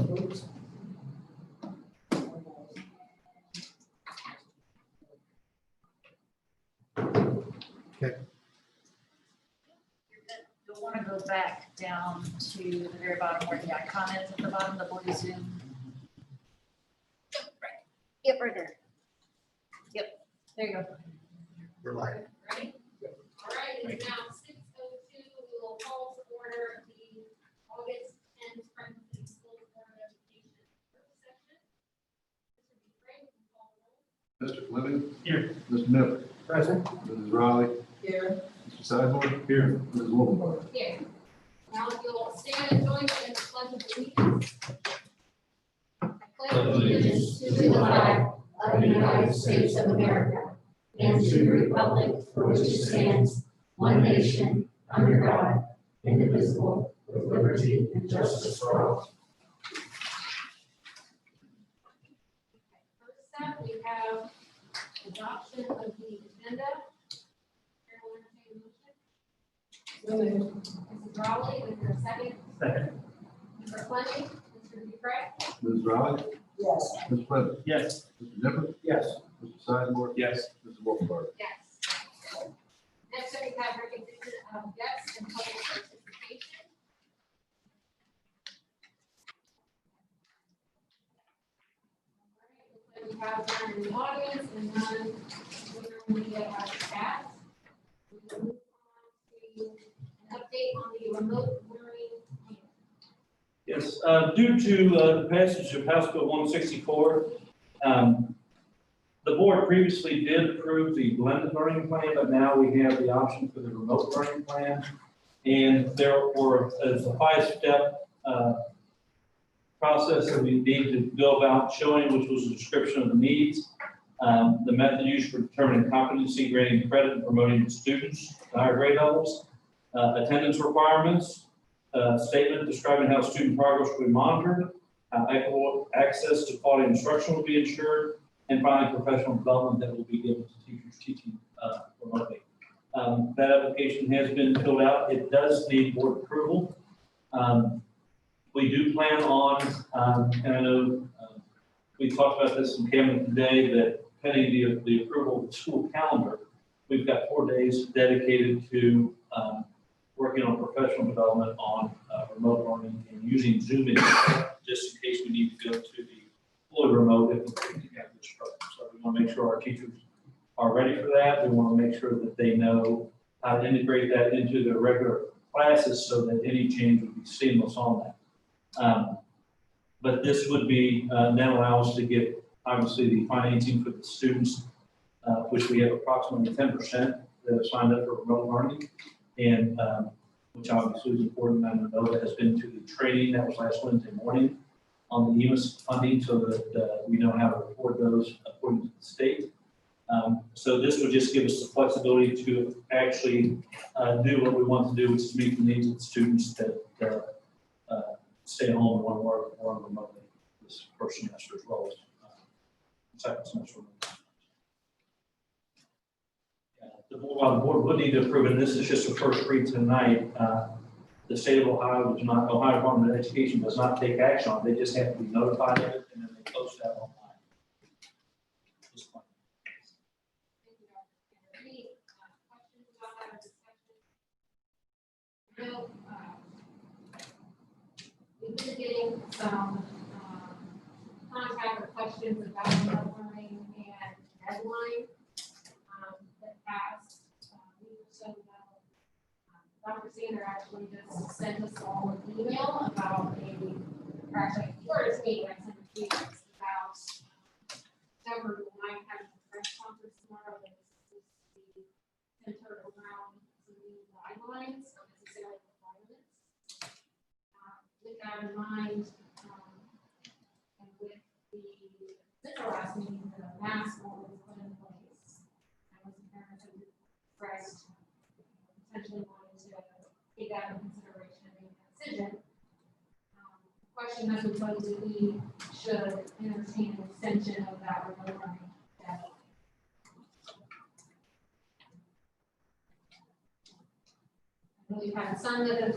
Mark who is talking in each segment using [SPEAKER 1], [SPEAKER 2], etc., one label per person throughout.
[SPEAKER 1] votes.
[SPEAKER 2] You'll want to go back down to the very bottom where the icon is at the bottom, the blue Zoom. Yep, right there. Yep, there you go.
[SPEAKER 1] We're live.
[SPEAKER 3] Ready? All right, it's now 6:02. We will call to order the August 10th Franklin City Schools Board of Education work session. Mr. Dufresne, will call the roll.
[SPEAKER 4] Mr. Fleming?
[SPEAKER 5] Here.
[SPEAKER 4] Mr. Miller?
[SPEAKER 1] Present.
[SPEAKER 4] Mrs. Riley?
[SPEAKER 1] Here.
[SPEAKER 4] Mr. Sizemore? Here. Mrs. Wolfenbarger?
[SPEAKER 3] Here. Now, if you'll stand and join me in the pledge of allegiance. I pledge allegiance to the flag of the United States of America and to the republic for which it stands, one nation, under God, indivisible, with liberty and justice for all. First step, we have adoption of the agenda. Chair will entertain a motion. Mrs. Raleigh, is there a second?
[SPEAKER 5] Second.
[SPEAKER 3] Mr. Fleming, Mr. Dufresne,
[SPEAKER 4] Mrs. Riley?
[SPEAKER 1] Yes.
[SPEAKER 4] Mr. Fleming?
[SPEAKER 5] Yes.
[SPEAKER 4] Mr. Nippert?
[SPEAKER 1] Yes.
[SPEAKER 4] Mr. Sizemore?
[SPEAKER 5] Yes.
[SPEAKER 4] Mrs. Wolfenbarger?
[SPEAKER 3] yes. Next up, we have recognition of guests and public participation. All right, looks like we have none in the audience and none in the chat. We will move on to an update on the remote learning plan.
[SPEAKER 5] Yes, due to the passage of House Bill 164, the board previously did approve the blended learning plan, but now we have the option for the remote learning plan. And therefore, as a five-step process that we need to go about showing, which was a description of the needs, the method used for determining competency, grading credit, and promoting students to higher grade levels, attendance requirements, statement describing how student progress will be monitored, how equitable access to quality instruction will be ensured, and finally, professional development that will be given to teachers teaching remotely. That application has been filled out. It does need board approval. We do plan on, and I know we talked about this in Cabinet today, that pending the approval of the school calendar, we've got 4 days dedicated to working on professional development on remote learning and using Zoom in just in case we need to go to the fully remote if we have this program. So we want to make sure our teachers are ready for that. We want to make sure that they know how to integrate that into their regular classes so that any change would be seamless on that. But this would be then allow us to get obviously the financing for the students, which we have approximately 10% that have signed up for remote learning. And which obviously is important. I know that has been to the training that was last Wednesday morning on the EMIS funding so that we know how to report those according to the state. So this would just give us the flexibility to actually do what we want to do, which is meet the needs of the students that stay home and want to work remotely this first semester as well as second semester. While the board would need to approve, and this is just a first read tonight, the state of Ohio does not, Ohio Department of Education does not take action on it. They just have to be notified of it and then they post that online. Just one.
[SPEAKER 3] Thank you, Dr. Any questions about that or discussion? No, we've been getting some contact or questions about remote learning and deadline that passed a week or so ago. Dr. Sander actually just sent us all an email about or actually, first meeting I sent a tweet about Deborah might have a press conference tomorrow that is supposed to be centered around some new guidelines, not necessarily requirements. With that in mind, and with the last meeting, the mask law was put in place. And was parents have expressed potentially wanting to take that into consideration and make a decision. The question has been posed if we should entertain an extension of that remote learning deadline. I know we've had some that have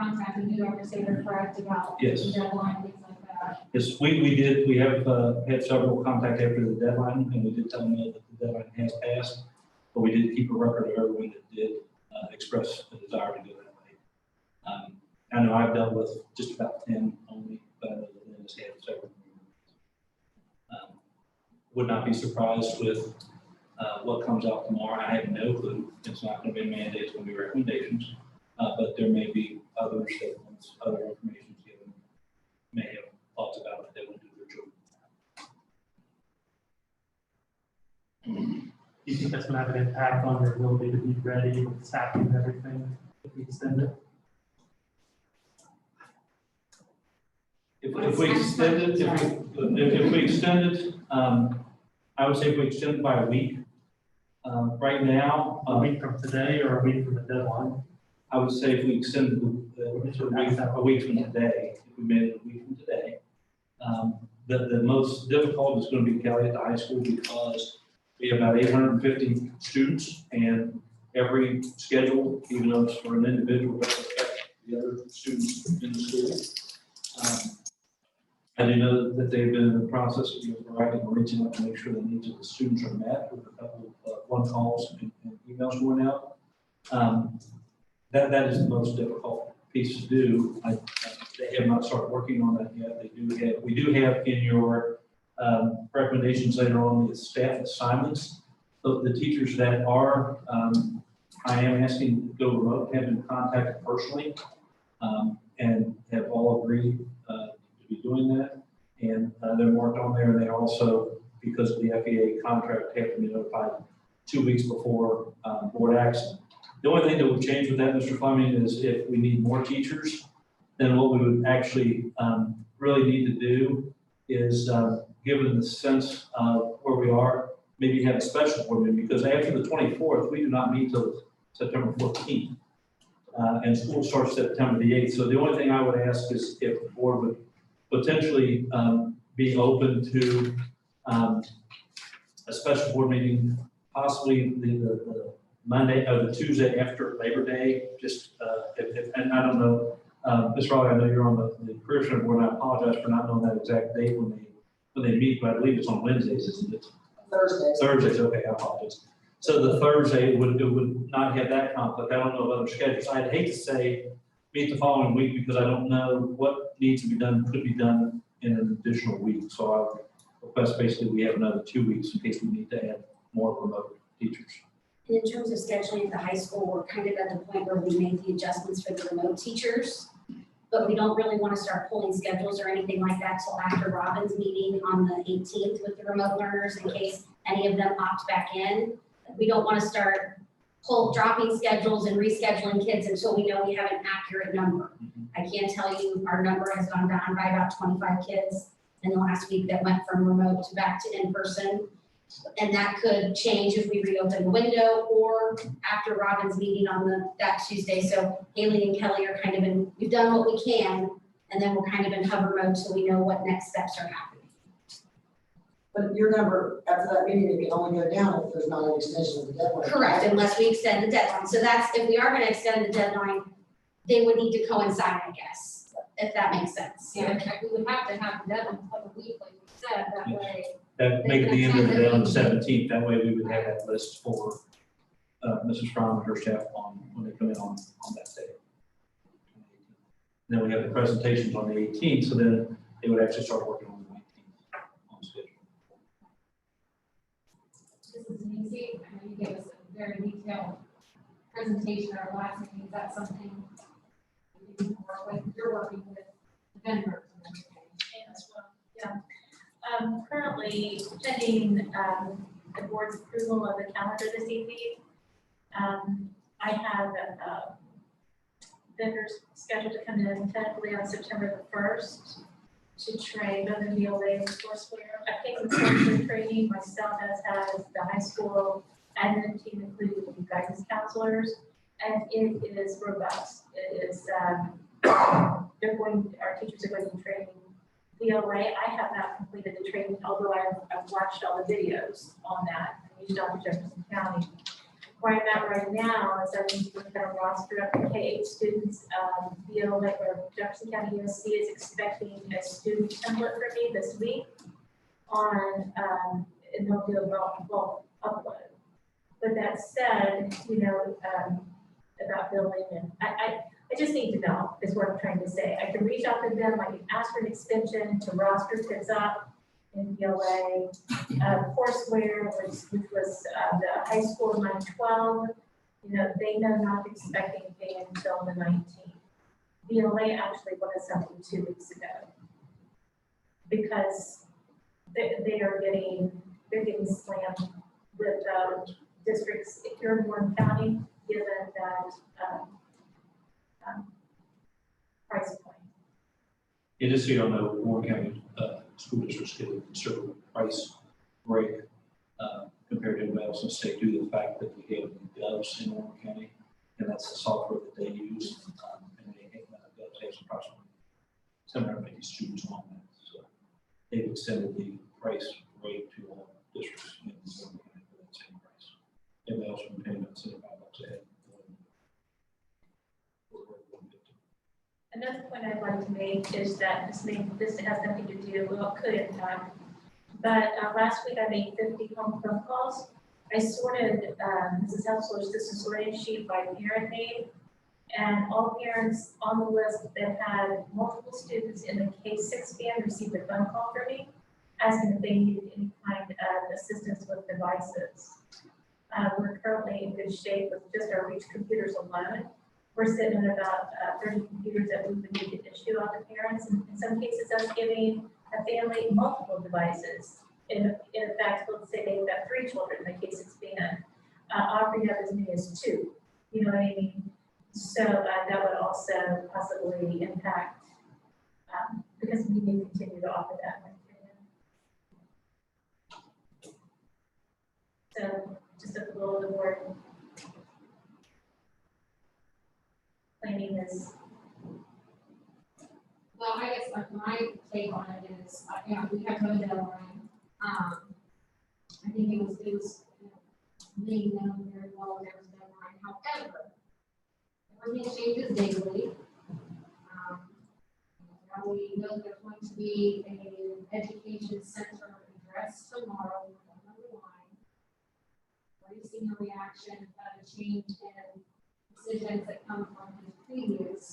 [SPEAKER 3] contacted New York State, are correct about the
[SPEAKER 5] Yes.
[SPEAKER 3] deadline, things like that.
[SPEAKER 5] Yes, we have had several contact after the deadline, and we did tell them that the deadline has passed, but we did keep a record of everyone that did express a desire to go that way. I know I've dealt with just about 10 only, but I know that Lynn has had several. Would not be surprised with what comes out tomorrow. I have no clue. It's not going to be a mandate, it's going to be recommendations, but there may be others that once other information is given, may have thoughts about it, they will do their job.
[SPEAKER 1] Do you think that's gonna have an impact on your ability to be ready with staffing and everything if we extend it?
[SPEAKER 5] If we extend it, if we extend it, I would say if we extend it by a week. Right now,
[SPEAKER 1] A week from today or a week from the deadline?
[SPEAKER 5] I would say if we extend it a week from today, if we made it a week from today. The most difficult is going to be Kelly at the high school because we have about 850 students, and every schedule, even though it's for an individual, doesn't affect the other students in the school. I do know that they've been in the process of proactive reaching out to make sure the needs of the students are met with a couple of phone calls and emails going out. That is the most difficult piece to do. They have not started working on that yet. We do have in your recommendations later on the staff assignments. The teachers that are, I am asking to go remote, have been contacted personally, and have all agreed to be doing that. And they're marked on there, and they also, because of the FEA contract, have to be notified 2 weeks before board action. The only thing that would change with that, Mr. Fleming, is if we need more teachers, then what we would actually really need to do is, given the sense of where we are, maybe have a special board meeting, because after the 24th, we do not meet till September 14th. And school starts September the 8th. So the only thing I would ask is if the board would potentially be open to a special board meeting, possibly the Monday or the Tuesday after Labor Day, just, and I don't know, Ms. Raleigh, I know you're on the career center board, and I apologize for not knowing that exact date when they meet, but I believe it's on Wednesdays, isn't it?
[SPEAKER 6] Thursdays.
[SPEAKER 5] Thursdays, okay, I apologize. So the Thursday would not have that conflict. I don't know of other schedules. I'd hate to say meet the following week because I don't know what needs to be done, could be done in an additional week. So I would request basically we have another 2 weeks in case we need to add more remote teachers.
[SPEAKER 7] And in terms of scheduling at the high school, we're kind of at the point where we made the adjustments for the remote teachers, but we don't really want to start pulling schedules or anything like that till after Robin's meeting on the 18th with the remote learners in case any of them opt back in. We don't want to start dropping schedules and rescheduling kids until we know we have an accurate number. I can tell you our number has gone down by about 25 kids in the last week that went from remote to back to in-person. And that could change if we reopen the window or after Robin's meeting on that Tuesday. So Haley and Kelly are kind of we've done what we can, and then we're kind of in hover mode till we know what next steps are happening.
[SPEAKER 6] But your number after that meeting, it can only go down if there's not an extension of the deadline.
[SPEAKER 7] Correct, unless we extend the deadline. So that's, if we are gonna extend the deadline, they would need to coincide, I guess, if that makes sense.
[SPEAKER 3] Yeah, in fact, we would have to have the deadline of a week, like you said, that way.
[SPEAKER 5] That make it the end of the day on the 17th. That way we would have that list for Mrs. Brown and her staff on when they come in on that day. Then we have the presentations on the 18th, so then they would actually start working on the 19th on schedule.
[SPEAKER 3] This is an easy, I know you gave us a very detailed presentation at our last meeting. Is that something you can work with? You're working with vendors and everything.
[SPEAKER 2] As well, yeah. Currently pending the board's approval of the calendar this evening. I have vendors scheduled to come in tentatively on September the 1st to train both in VOA and courseware. I've taken courseware training myself, as has the high school admin team, including the guidance counselors, and it is robust. It is, our teachers are going to be training VOA. I have not completed the training, although I've watched all the videos on that. I used Dr. Jefferson County. where I'm at right now is I need to look at a roster of K-8 students. BLA or Jefferson County USC is expecting a student template for me this week on, and they'll do a bulk upload. But that said, about building, and I just need to know, is what I'm trying to say. I can reach out to them, I can ask for an extension to roster kids up in BLA. Courseware, which was the high school 912, they know not expecting pay until the 19th. BLA actually wanted something 2 weeks ago. Because they're getting slammed with districts here in Warren County, given that price point.
[SPEAKER 5] It is, so you don't know, Warren County school districts get a considerable price break compared to anybody else in the state due to the fact that we have Doves in Warren County, and that's the software that they use. And they Doves has approximately 750 students on that. So they've extended the price rate to all districts in Warren County for that same price. Everybody else been paying about $75 a head.
[SPEAKER 2] Another point I'd like to make is that this has nothing to do, well, it could impact. But last week I made 50 home phone calls. I sorted, Mrs. Hensler's, this is sorted sheet by parent name. And all parents on the list that had multiple students in the K-6 band received a phone call from me, asking if they needed any kind of assistance with devices. We're currently in good shape with just our Reach computers alone. We're sitting at about 30 computers that we would need to issue out to parents. And in some cases, that's giving a family multiple devices. In fact, let's say they've got 3 children in the K-6 band, offering up as many as 2. You know what I mean? So that would also possibly impact, because we need to continue to offer that. So just a little bit more planning is.
[SPEAKER 3] Well, I guess like my take on it is, we have no deadline. I think it was being known very well there was no deadline. However, everything changes daily. Now we know there's going to be an education center address tomorrow, number 1. Already seen a reaction, a change in decisions that come from his previous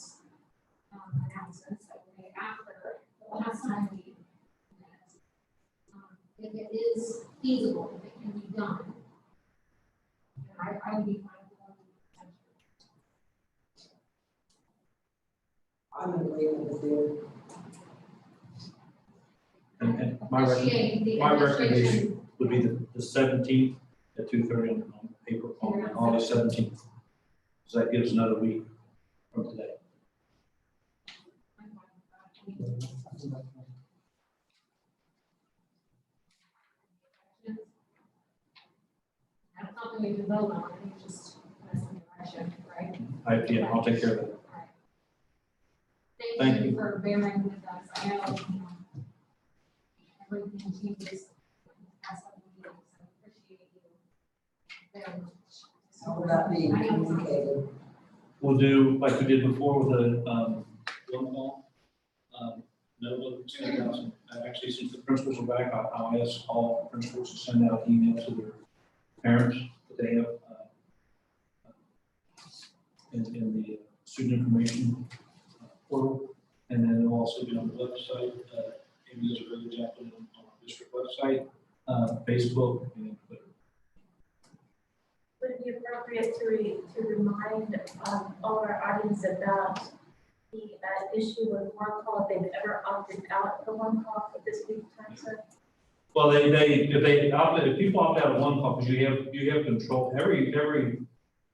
[SPEAKER 3] announcements that were made after the last time we met. If it is feasible, if it can be done, then I would be fine with
[SPEAKER 6] I'm in agreement with you.
[SPEAKER 5] And my
[SPEAKER 3] Appreciate the
[SPEAKER 5] recommendation would be the 17th at 2:30 on April, on August 17th. So that gives another week from today.
[SPEAKER 3] That's something we can vote on, I think it's just some direction, right?
[SPEAKER 5] I'll take care of that.
[SPEAKER 3] All right.
[SPEAKER 5] Thank
[SPEAKER 3] Thank
[SPEAKER 5] you.
[SPEAKER 3] you for bearing with us, I know, everything changes. Past couple of meetings, so appreciate you very much.
[SPEAKER 6] How will that be
[SPEAKER 3] I know it's not-
[SPEAKER 6] communicated?
[SPEAKER 5] We'll do like we did before with the one call. No, actually, since the principals are back, I'll ask all principals to send out emails to their parents that they have in the student information portal. And then it'll also be on the website. Amy does a really good job on our district website, Facebook, and Twitter.
[SPEAKER 2] Would it be appropriate to remind all our audience about the issue with one call, if they've ever opted out for one call at this week's time, sir?
[SPEAKER 5] Well, if people opt out of one call, because you have control, every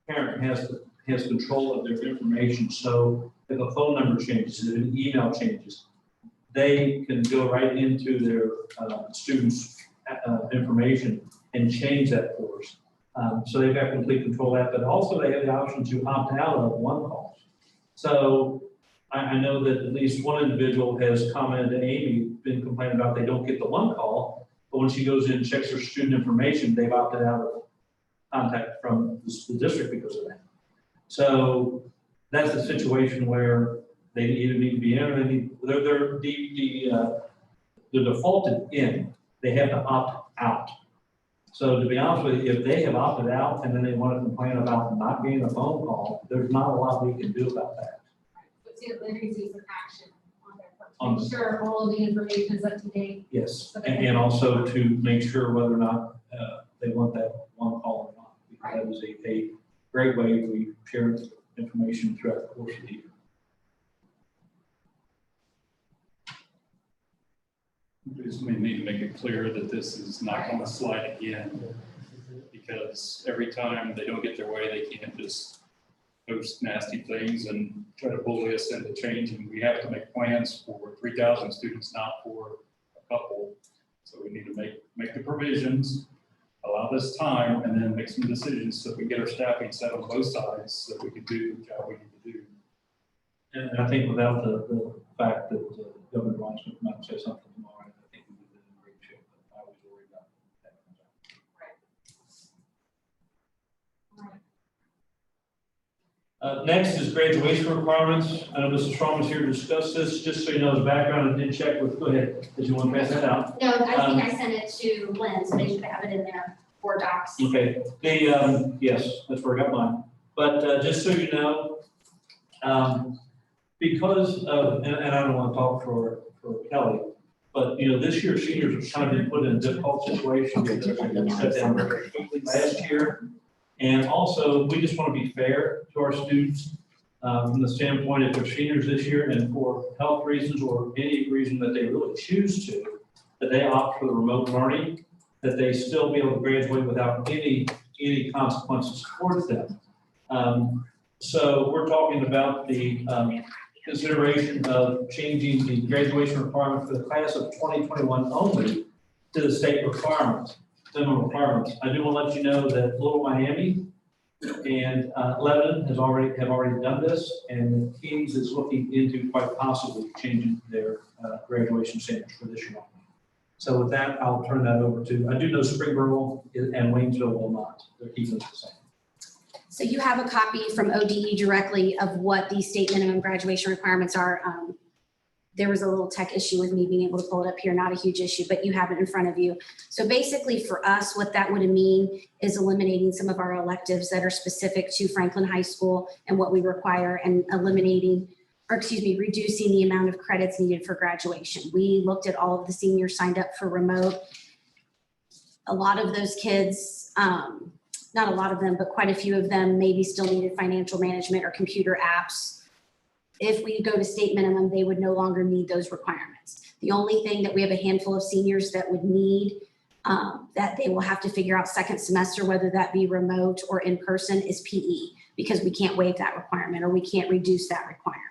[SPEAKER 5] parent has control of their information. So if a phone number changes, if an email changes, they can go right into their students' information and change that for us. So they've got complete control of that, but also they have the option to opt out of one call. So I know that at least one individual has commented to Amy, been complaining about they don't get the one call, but when she goes in and checks her student information, they've opted out contact from the district because of that. So that's a situation where they either need to be in or they need, they're defaulted in, they have to opt out. So to be honest with you, if they have opted out and then they want to complain about not getting a phone call, there's not a lot we can do about that.
[SPEAKER 3] But see, then they take some action on their part,
[SPEAKER 5] On
[SPEAKER 3] to make sure all of the information is up to date.
[SPEAKER 5] Yes, and also to make sure whether or not they want that one call or not. Because that is a great way we share information throughout the course of the year.
[SPEAKER 8] We just may need to make it clear that this is not going to slide again, because every time they don't get their way, they can't just post nasty things and try to bully us into changing. We have to make plans for 3,000 students, not for a couple. So we need to make the provisions, allow this time, and then make some decisions so we get our staffing set on both sides so that we can do the job we need to do.
[SPEAKER 5] And I think without the fact that Governor Rice might say something tomorrow, I think we would be in great shape. But I was worried about that. Next is graduation requirements. I know Mrs. Strong is here to discuss this. Just so you know, his background, I did check with, go ahead, did you want to pass that out?
[SPEAKER 7] No, I think I sent it to Lynn, so they should have it in there for docs.
[SPEAKER 5] Okay, yes, that's where I got mine. But just so you know, because of, and I don't want to talk for Kelly, but this year seniors have kind of been put in a difficult situation because they got shut down very quickly last year. And also, we just want to be fair to our students from the standpoint if they're seniors this year and for health reasons or any reason that they really choose to, that they opt for the remote learning, that they still be able to graduate without any consequences towards them. So we're talking about the consideration of changing the graduation requirement for the class of 2021 only to the state requirements. Minimum requirements. I do want to let you know that Little Miami and Lebanon have already done this, and Kings is looking into quite possibly changing their graduation standards for this year. So with that, I'll turn that over to, I do know Springboro and Waynesville will not. They're keeping it the same.
[SPEAKER 7] So you have a copy from ODE directly of what the state minimum graduation requirements are. There was a little tech issue with me being able to pull it up here, not a huge issue, but you have it in front of you. So basically for us, what that would mean is eliminating some of our electives that are specific to Franklin High School and what we require, and reducing the amount of credits needed for graduation. We looked at all of the seniors signed up for remote. A lot of those kids, not a lot of them, but quite a few of them maybe still needed financial management or computer apps. If we go to state minimum, they would no longer need those requirements. The only thing that we have a handful of seniors that would need, that they will have to figure out second semester, whether that be remote or in person, is PE, because we can't waive that requirement or we can't reduce that requirement.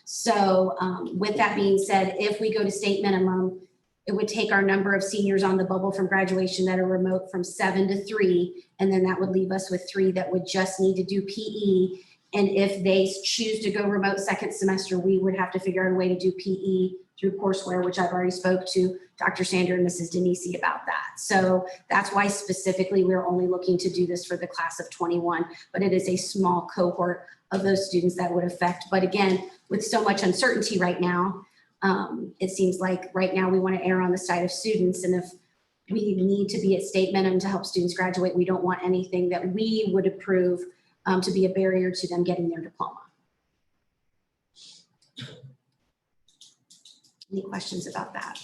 [SPEAKER 7] So with that being said, if we go to state minimum, it would take our number of seniors on the bubble from graduation that are remote from 7 to 3, and then that would leave us with 3 that would just need to do PE. And if they choose to go remote second semester, we would have to figure out a way to do PE through courseware, which I've already spoke to Dr. Sander and Mrs. Denisi about that. So that's why specifically we're only looking to do this for the class of 21, but it is a small cohort of those students that would affect. But again, with so much uncertainty right now, it seems like right now we want to err on the side of students. And if we need to be at state minimum to help students graduate, we don't want anything that we would approve to be a barrier to them getting their diploma. Any questions about that?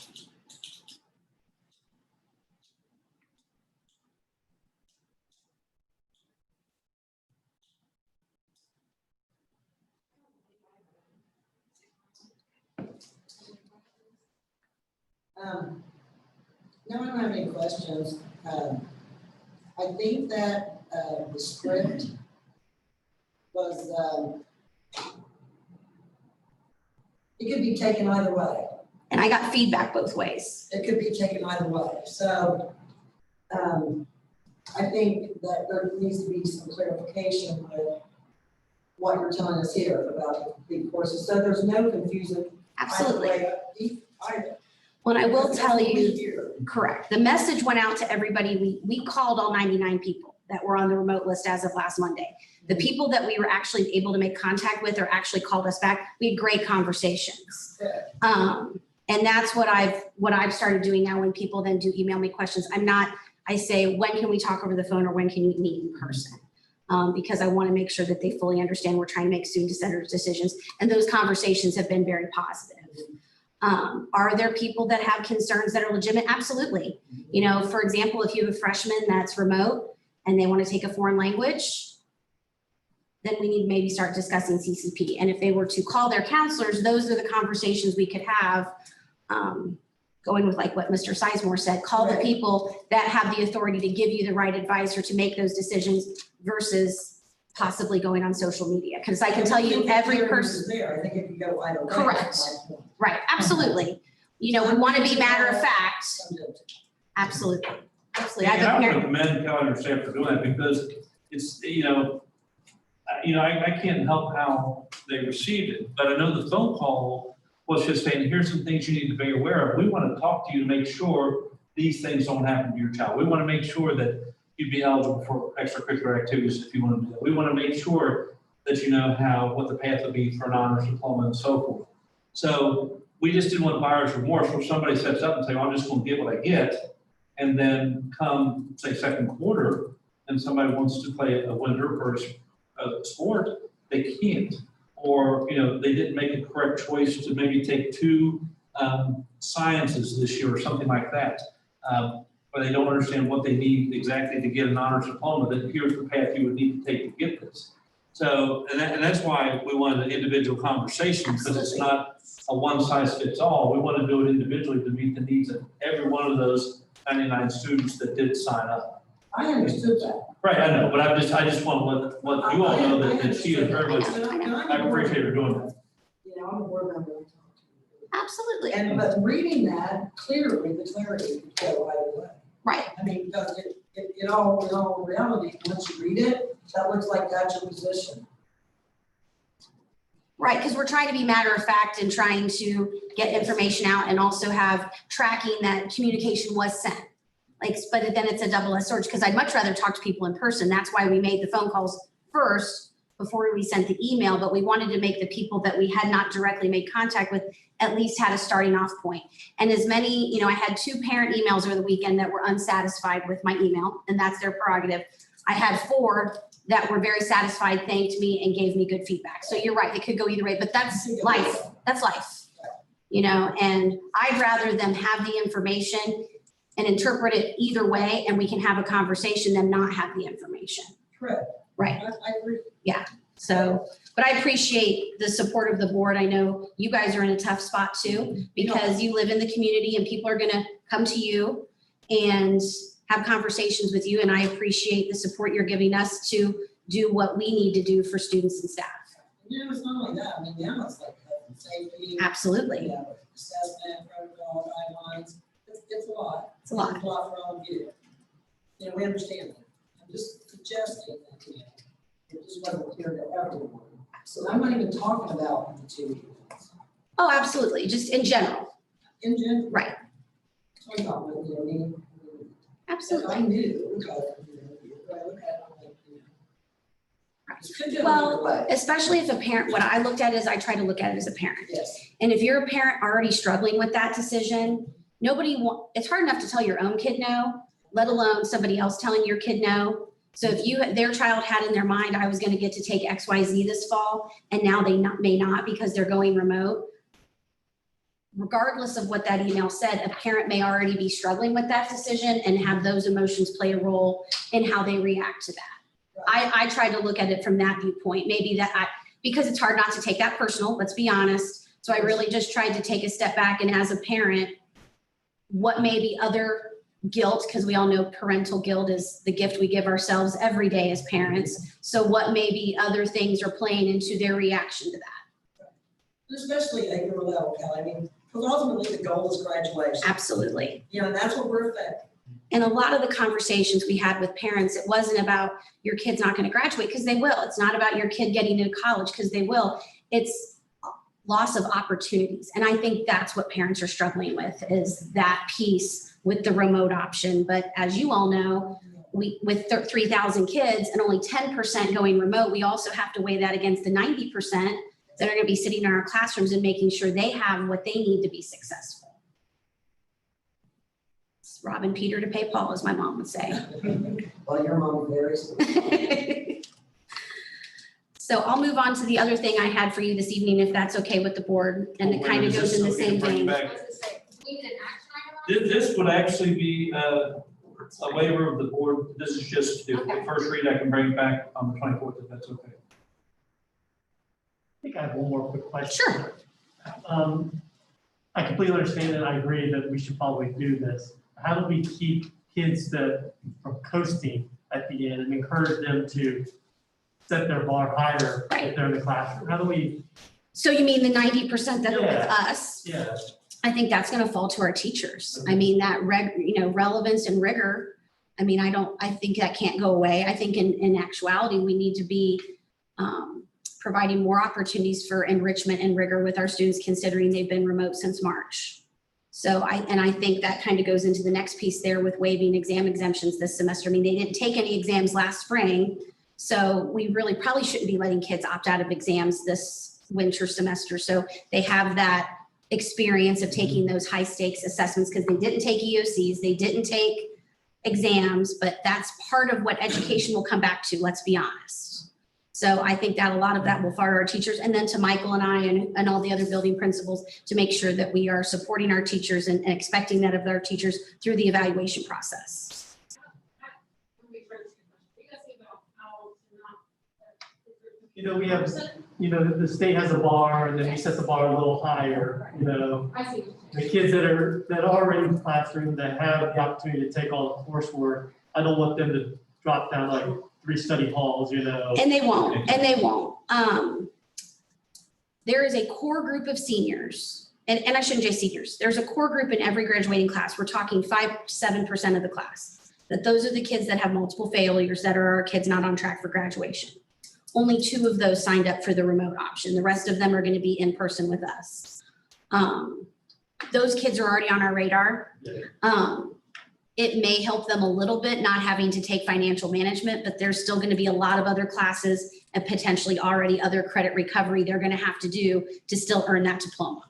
[SPEAKER 6] No, I don't have any questions. I think that the script was, it could be taken either way.
[SPEAKER 7] And I got feedback both ways.
[SPEAKER 6] It could be taken either way. So I think that there needs to be some clarification with what you're telling us here about the courses. So there's no confusion.
[SPEAKER 7] Absolutely.
[SPEAKER 6] Either.
[SPEAKER 7] Well, and I will tell you,
[SPEAKER 6] Here.
[SPEAKER 7] correct. The message went out to everybody. We called all 99 people. that were on the remote list as of last Monday. The people that we were actually able to make contact with or actually called us back, we had great conversations. And that's what I've started doing now when people then do email me questions. I say, when can we talk over the phone or when can we meet in person? Because I want to make sure that they fully understand we're trying to make student-centered decisions. And those conversations have been very positive. Are there people that have concerns that are legitimate? Absolutely. You know, for example, if you have a freshman that's remote and they want to take a foreign language, then we need to maybe start discussing CCP. And if they were to call their counselors, those are the conversations we could have, going with like what Mr. Sizemore said, call the people that have the authority to give you the right advice or to make those decisions versus possibly going on social media. Because I can tell you every person.
[SPEAKER 6] There, I think if you go either way.
[SPEAKER 7] Correct.
[SPEAKER 6] that's my point.
[SPEAKER 7] Right, absolutely. You know, we want to be matter of fact.
[SPEAKER 6] Some don't.
[SPEAKER 7] Absolutely. Absolutely. I
[SPEAKER 5] And I
[SPEAKER 7] think
[SPEAKER 5] would
[SPEAKER 7] parent-
[SPEAKER 5] commend Kelly and her staff for doing that because it's, I can't help how they received it, but I know the phone call was just saying, here's some things you need to be aware of. We want to talk to you to make sure these things don't happen to your child. We want to make sure that you'd be eligible for extracurricular activities if you want to do that. We want to make sure that you know what the path would be for an honors diploma and so forth. So we just didn't want buyer's remorse where somebody steps up and say, well, I'm just going to get what I get. And then come, say, second quarter, and somebody wants to play a winter or a sport, they can't. Or, they didn't make a correct choice to maybe take 2 sciences this year or something like that. But they don't understand what they need exactly to get an honors diploma, that here's the path you would need to take to get this. So, and that's why we wanted an individual conversation, because it's not a one size fits all. We want to do it individually to meet the needs of every one of those 99 students that did sign up.
[SPEAKER 6] I understood that.
[SPEAKER 5] Right, I know, but I just want to let you all know that she is very much, I appreciate her doing that.
[SPEAKER 6] I'm a board member.
[SPEAKER 7] Absolutely.
[SPEAKER 6] But reading that clearly, the clarity could go either way.
[SPEAKER 7] Right.
[SPEAKER 6] I mean, because in all reality, once you read it, that looks like that's your position.
[SPEAKER 7] Right, because we're trying to be matter of fact and trying to get information out and also have tracking that communication was sent. But then it's a double-edged sword, because I'd much rather talk to people in person. That's why we made the phone calls first before we sent the email, but we wanted to make the people that we had not directly made contact with at least had a starting off point. And as many, I had 2 parent emails over the weekend that were unsatisfied with my email, and that's their prerogative. I had 4 that were very satisfied, thanked me, and gave me good feedback. So you're right, it could go either way, but that's life. That's life. And I'd rather them have the information and interpret it either way, and we can have a conversation than not have the information.
[SPEAKER 6] Correct.
[SPEAKER 7] Right.
[SPEAKER 6] I agree.
[SPEAKER 7] So, but I appreciate the support of the board. I know you guys are in a tough spot too, because you live in the community and people are going to come to you and have conversations with you. And I appreciate the support you're giving us to do what we need to do for students and staff.
[SPEAKER 6] It's not only that. I mean, now it's like health and safety.
[SPEAKER 7] Absolutely.
[SPEAKER 6] Assessment, protocol, guidelines. It's a lot.
[SPEAKER 7] It's a lot.
[SPEAKER 6] It's a lot for all of you. We understand that. I'm just suggesting that, it just wasn't clear to everyone. So I'm not even talking about the 2 units.
[SPEAKER 7] Oh, absolutely. Just in general.
[SPEAKER 6] In general.
[SPEAKER 7] Right.
[SPEAKER 6] Talking about what, I mean,
[SPEAKER 7] Absolutely.
[SPEAKER 6] I knew, because, I look at it, I'm like, this could go
[SPEAKER 7] Well,
[SPEAKER 6] either way.
[SPEAKER 7] especially if a parent, what I looked at is I try to look at it as a parent.
[SPEAKER 6] Yes.
[SPEAKER 7] And if you're a parent already struggling with that decision, it's hard enough to tell your own kid no, let alone somebody else telling your kid no. So if their child had in their mind, I was going to get to take XYZ this fall, and now they may not because they're going remote. Regardless of what that email said, a parent may already be struggling with that decision and have those emotions play a role in how they react to that. I try to look at it from that viewpoint, because it's hard not to take that personal, let's be honest. So I really just tried to take a step back, and as a parent, what may be other guilt, because we all know parental guilt is the gift we give ourselves every day as parents. So what maybe other things are playing into their reaction to that?
[SPEAKER 6] Especially at your level, Kelly. I mean, because ultimately the goal is graduation.
[SPEAKER 7] Absolutely.
[SPEAKER 6] And that's what we're affecting.
[SPEAKER 7] And a lot of the conversations we had with parents, it wasn't about your kid's not going to graduate, because they will. It's not about your kid getting into college, because they will. It's loss of opportunities. And I think that's what parents are struggling with, is that piece with the remote option. But as you all know, with 3,000 kids and only 10% going remote, we also have to weigh that against the 90% that are going to be sitting in our classrooms and making sure they have what they need to be successful. It's robbing Peter to pay Paul, as my mom would say.
[SPEAKER 6] Well, your mom varies.
[SPEAKER 7] So I'll move on to the other thing I had for you this evening, if that's okay with the board, and it kind of goes in the same vein.
[SPEAKER 3] I was gonna say, we need an action item on
[SPEAKER 5] This would actually be a waiver of the board. This is just, if the first read, I can bring it back on the 24th, if that's okay.
[SPEAKER 1] I think I have one more quick question.
[SPEAKER 7] Sure.
[SPEAKER 1] I completely understand and I agree that we should probably do this. How do we keep kids from coasting at the end and encourage them to set their bar higher if they're in the classroom? How do we?
[SPEAKER 7] So you mean the 90% that are with
[SPEAKER 1] Yeah.
[SPEAKER 7] us?
[SPEAKER 1] Yeah.
[SPEAKER 7] I think that's going to fall to our teachers. I mean, that relevance and rigor. I mean, I think that can't go away. I think in actuality, we need to be providing more opportunities for enrichment and rigor with our students, considering they've been remote since March. So I think that kind of goes into the next piece there with waiving exam exemptions this semester. I mean, they didn't take any exams last spring, so we really probably shouldn't be letting kids opt out of exams this winter semester. So they have that experience of taking those high stakes assessments, because they didn't take EOCs, they didn't take exams, but that's part of what education will come back to, let's be honest. So I think that a lot of that will fall to our teachers, and then to Michael and I and all the other building principals to make sure that we are supporting our teachers and expecting that of our teachers through the evaluation process.
[SPEAKER 3] Let me try to see if you guys think about how to not.
[SPEAKER 1] You know, we have, the state has a bar and then we set the bar a little higher,
[SPEAKER 3] I see.
[SPEAKER 1] The kids that are already in the classroom that have the opportunity to take all the coursework, I don't want them to drop down like 3 study halls,
[SPEAKER 7] And they won't. There is a core group of seniors, and I shouldn't say seniors. There's a core group in every graduating class. We're talking 5 to 7% of the class. That those are the kids that have multiple failures, that are our kids not on track for graduation. Only 2 of those signed up for the remote option. The rest of them are going to be in person with us. Those kids are already on our radar. It may help them a little bit not having to take financial management, but there's still going to be a lot of other classes and potentially already other credit recovery they're going to have to do to still earn that diploma.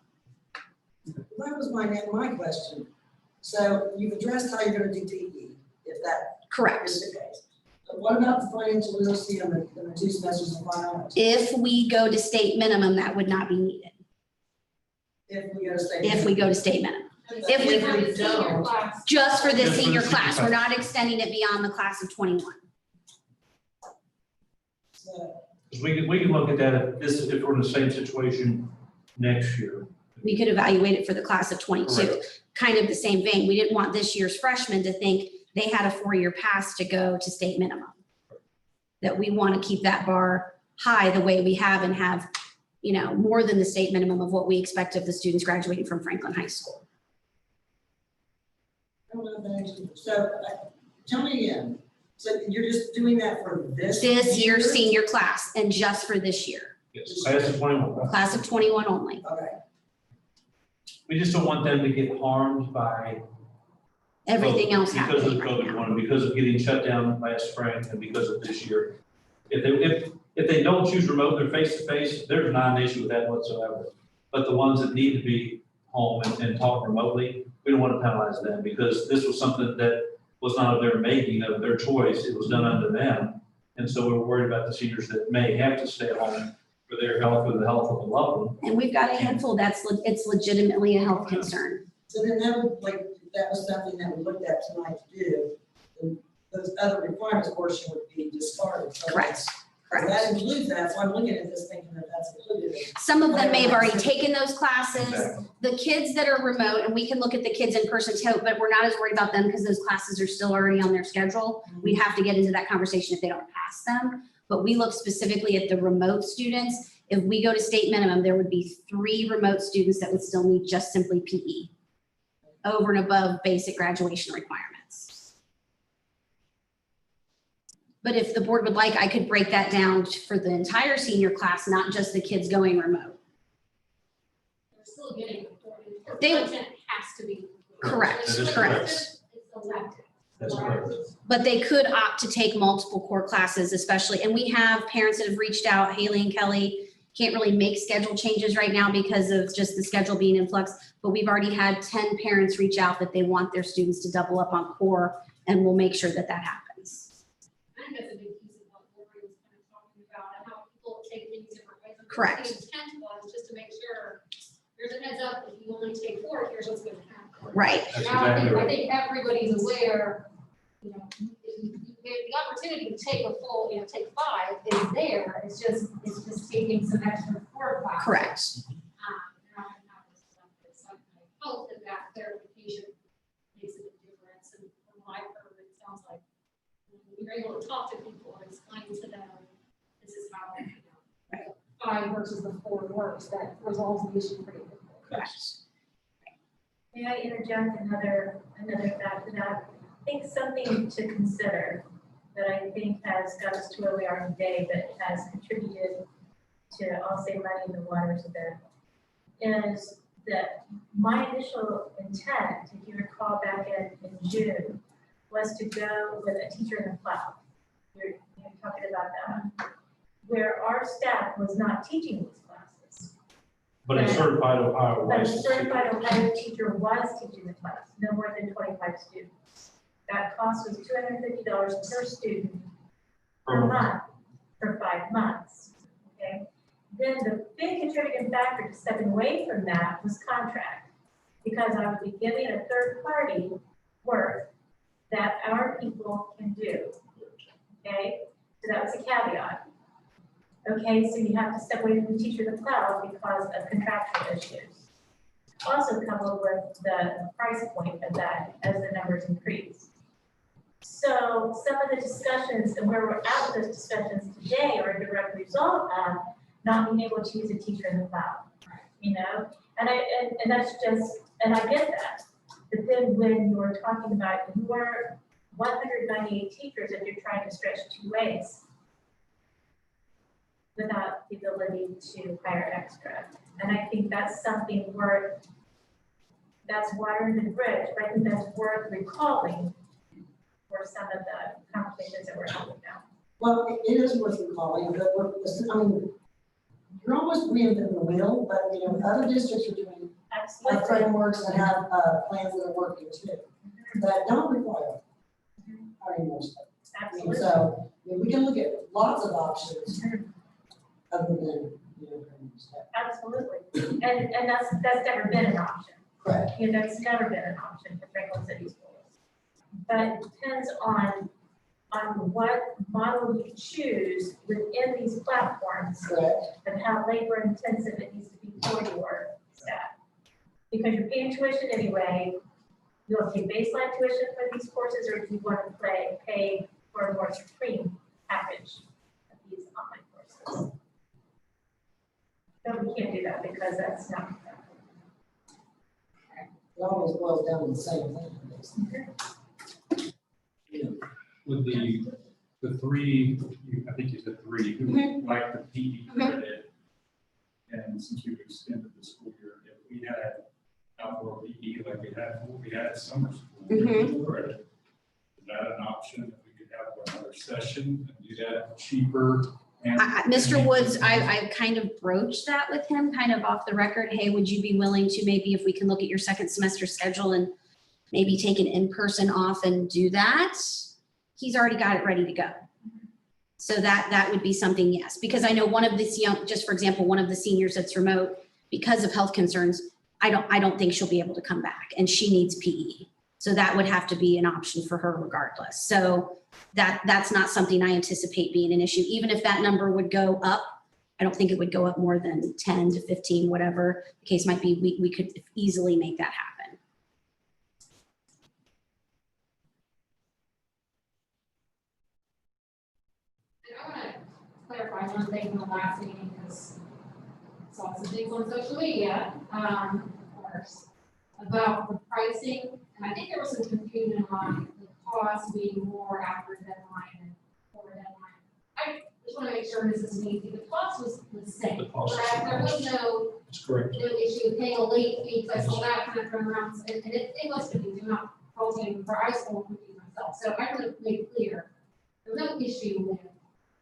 [SPEAKER 6] That was my question. So you've addressed how you're gonna do TE, if that
[SPEAKER 7] Correct.
[SPEAKER 6] is the case. But what about the financial literacy on the 2 semesters of fine arts?
[SPEAKER 7] If we go to state minimum, that would not be needed.
[SPEAKER 6] If we go to state.
[SPEAKER 7] If we go to state minimum. If we
[SPEAKER 3] have a senior class.
[SPEAKER 7] Just for the
[SPEAKER 5] Just for the
[SPEAKER 7] senior
[SPEAKER 5] senior
[SPEAKER 7] class, we're
[SPEAKER 5] class.
[SPEAKER 7] not extending it beyond the class of 21.
[SPEAKER 6] So,
[SPEAKER 5] Because we can look at that if we're in the same situation next year.
[SPEAKER 7] We could evaluate it for the class of 22.
[SPEAKER 5] Correct.
[SPEAKER 7] Kind of the same vein. We didn't want this year's freshmen to think they had a 4-year pass to go to state minimum. That we want to keep that bar high the way we have, and have, more than the state minimum of what we expect of the students graduating from Franklin High School.
[SPEAKER 6] I don't know if that answers. So, tell me again, so you're just doing that for this?
[SPEAKER 7] This year's senior class, and just for this year.
[SPEAKER 5] Yes, class of 21.
[SPEAKER 7] Class of 21 only.
[SPEAKER 6] Okay.
[SPEAKER 5] We just don't want them to get harmed by.
[SPEAKER 7] Everything else
[SPEAKER 5] Because of
[SPEAKER 7] happening right
[SPEAKER 5] COVID
[SPEAKER 7] now.
[SPEAKER 5] one, because of getting shut down last spring and because of this year. If they don't choose remote, they're face to face, there's not an issue with that whatsoever. But the ones that need to be home and talk remotely, we don't want to penalize them, because this was something that was not of their making, of their choice. It was done unto them. And so we're worried about the seniors that may have to stay home for their health or the health of a loved one.
[SPEAKER 7] And we've got a handful it's legitimately a health concern.
[SPEAKER 6] So then that would, if that was something that we looked at tonight to do, then those other requirements portion would be discarded. So
[SPEAKER 7] Correct.
[SPEAKER 6] So
[SPEAKER 7] Correct.
[SPEAKER 6] that includes that, so I'm looking at this thinking that that's included.
[SPEAKER 7] Some of them may have already taken those classes.
[SPEAKER 5] Exactly.
[SPEAKER 7] The kids that are remote, and we can look at the kids in person too, but we're not as worried about them because those classes are still already on their schedule. We'd have to get into that conversation if they don't pass them. But we look specifically at the remote students. If we go to state minimum, there would be 3 remote students that would still need just simply PE over and above basic graduation requirements. But if the board would like, I could break that down for the entire senior class, not just the kids going remote.
[SPEAKER 3] They're still getting reported.
[SPEAKER 7] They-
[SPEAKER 3] Content has to be.
[SPEAKER 7] Correct,
[SPEAKER 5] That is
[SPEAKER 7] correct.
[SPEAKER 5] correct.
[SPEAKER 3] It's elective.
[SPEAKER 5] That's correct.
[SPEAKER 7] But they could opt to take multiple core classes, especially, and we have parents that have reached out, Haley and Kelly, can't really make schedule changes right now because of just the schedule being in flux, but we've already had 10 parents reach out that they want their students to double up on core, and we'll make sure that that happens.
[SPEAKER 3] I think that's a big piece of what Lori was kind of talking about, and how people take things different ways. And
[SPEAKER 7] Correct.
[SPEAKER 3] The intent was just to make sure, there's a heads up, if you only take 4, here's what's gonna happen.
[SPEAKER 7] Right.
[SPEAKER 5] That's
[SPEAKER 3] Now,
[SPEAKER 5] exactly
[SPEAKER 3] I
[SPEAKER 5] right.
[SPEAKER 3] think everybody's aware, you know, the opportunity to take a full, take 5 is there, it's just taking some extra core classes.
[SPEAKER 7] Correct.
[SPEAKER 3] And I have this stuff that's like, I hope that clarification makes a big difference, and from what I've heard, it sounds like when you're able to talk to people and explain to them, this is how, 5 versus the 4 works, that resolves the issue pretty quickly.
[SPEAKER 7] Correct.
[SPEAKER 2] May I interject another fact to that? I think something to consider that I think has got us to where we are today, but has contributed to, I'll say, muddying the waters a bit, is that my initial intent, if you recall back in June, was to go with a teacher in the cloud. You're talking about that, where our staff was not teaching these classes.
[SPEAKER 5] But a certified Ohio
[SPEAKER 2] But a
[SPEAKER 5] licensed.
[SPEAKER 2] certified Ohio teacher was teaching the class, no more than 25 students. That cost was $250 per student per month for 5 months, okay? Then the big contributing factor to stepping away from that was contract, because I would be giving a third party work that our people can do, okay? So that was a caveat. Okay, so you have to step away from the teacher in the cloud because of contractual issues. Also coupled with the price point of that as the numbers increase. So some of the discussions and where we're at with those discussions today are a direct result of not being able to use a teacher in the cloud, you know? And that's just, and I get that. But then when you're talking about your 198 teachers that you're trying to stretch 2 ways without the ability to hire extra. And I think that's something that's water under the bridge, but I think that's worth recalling for some of the conversations that we're having now.
[SPEAKER 6] Well, it is worth recalling, but you're almost reinventing the wheel, but other districts are doing
[SPEAKER 2] Absolutely.
[SPEAKER 6] frameworks and have plans that are working too, that don't require hiring more staff.
[SPEAKER 2] Absolutely.
[SPEAKER 6] So, we can look at lots of options other than, hiring more staff.
[SPEAKER 2] Absolutely. And that's never been an option.
[SPEAKER 6] Correct.
[SPEAKER 2] That's never been an option for Franklin City Schools. But it depends on what model you choose within these platforms
[SPEAKER 6] Correct.
[SPEAKER 2] and how labor intensive it needs to be for your staff. Because you're paying tuition anyway, you'll pay baseline tuition for these courses, or do you want to pay for a more supreme package of these online courses? No, we can't do that because that's not.
[SPEAKER 6] It always boils down to the same thing.
[SPEAKER 8] With the 3, I think you said 3, who like the PE credit. And since we extended the school year, if we had outdoor PE like we had summer school credit, is that an option that we could have another session and do that cheaper? And
[SPEAKER 7] Mr. Woods, I kind of broached that with him, kind of off the record. Hey, would you be willing to, maybe if we can look at your second semester schedule and maybe take an in-person off and do that? He's already got it ready to go. So that would be something, yes. Because I know one of this just for example, one of the seniors that's remote, because of health concerns, I don't think she'll be able to come back, and she needs PE. So that would have to be an option for her regardless. So that's not something I anticipate being an issue. Even if that number would go up, I don't think it would go up more than 10 to 15, whatever the case might be. We could easily make that happen.
[SPEAKER 3] And I want to clarify one thing from the last meeting, because I saw some things on social media, of course, about the pricing, and I think there was some confusion on the cost being more after deadline and before deadline. I just want to make sure Mrs. Neesy, the cost was the same,
[SPEAKER 5] The cost is
[SPEAKER 3] correct? There was
[SPEAKER 5] That's correct.
[SPEAKER 3] no issue with paying a late fee, because I saw that kind of turn around, and it was to be, do not faulting for high school, would be So I want to make clear, there's no issue with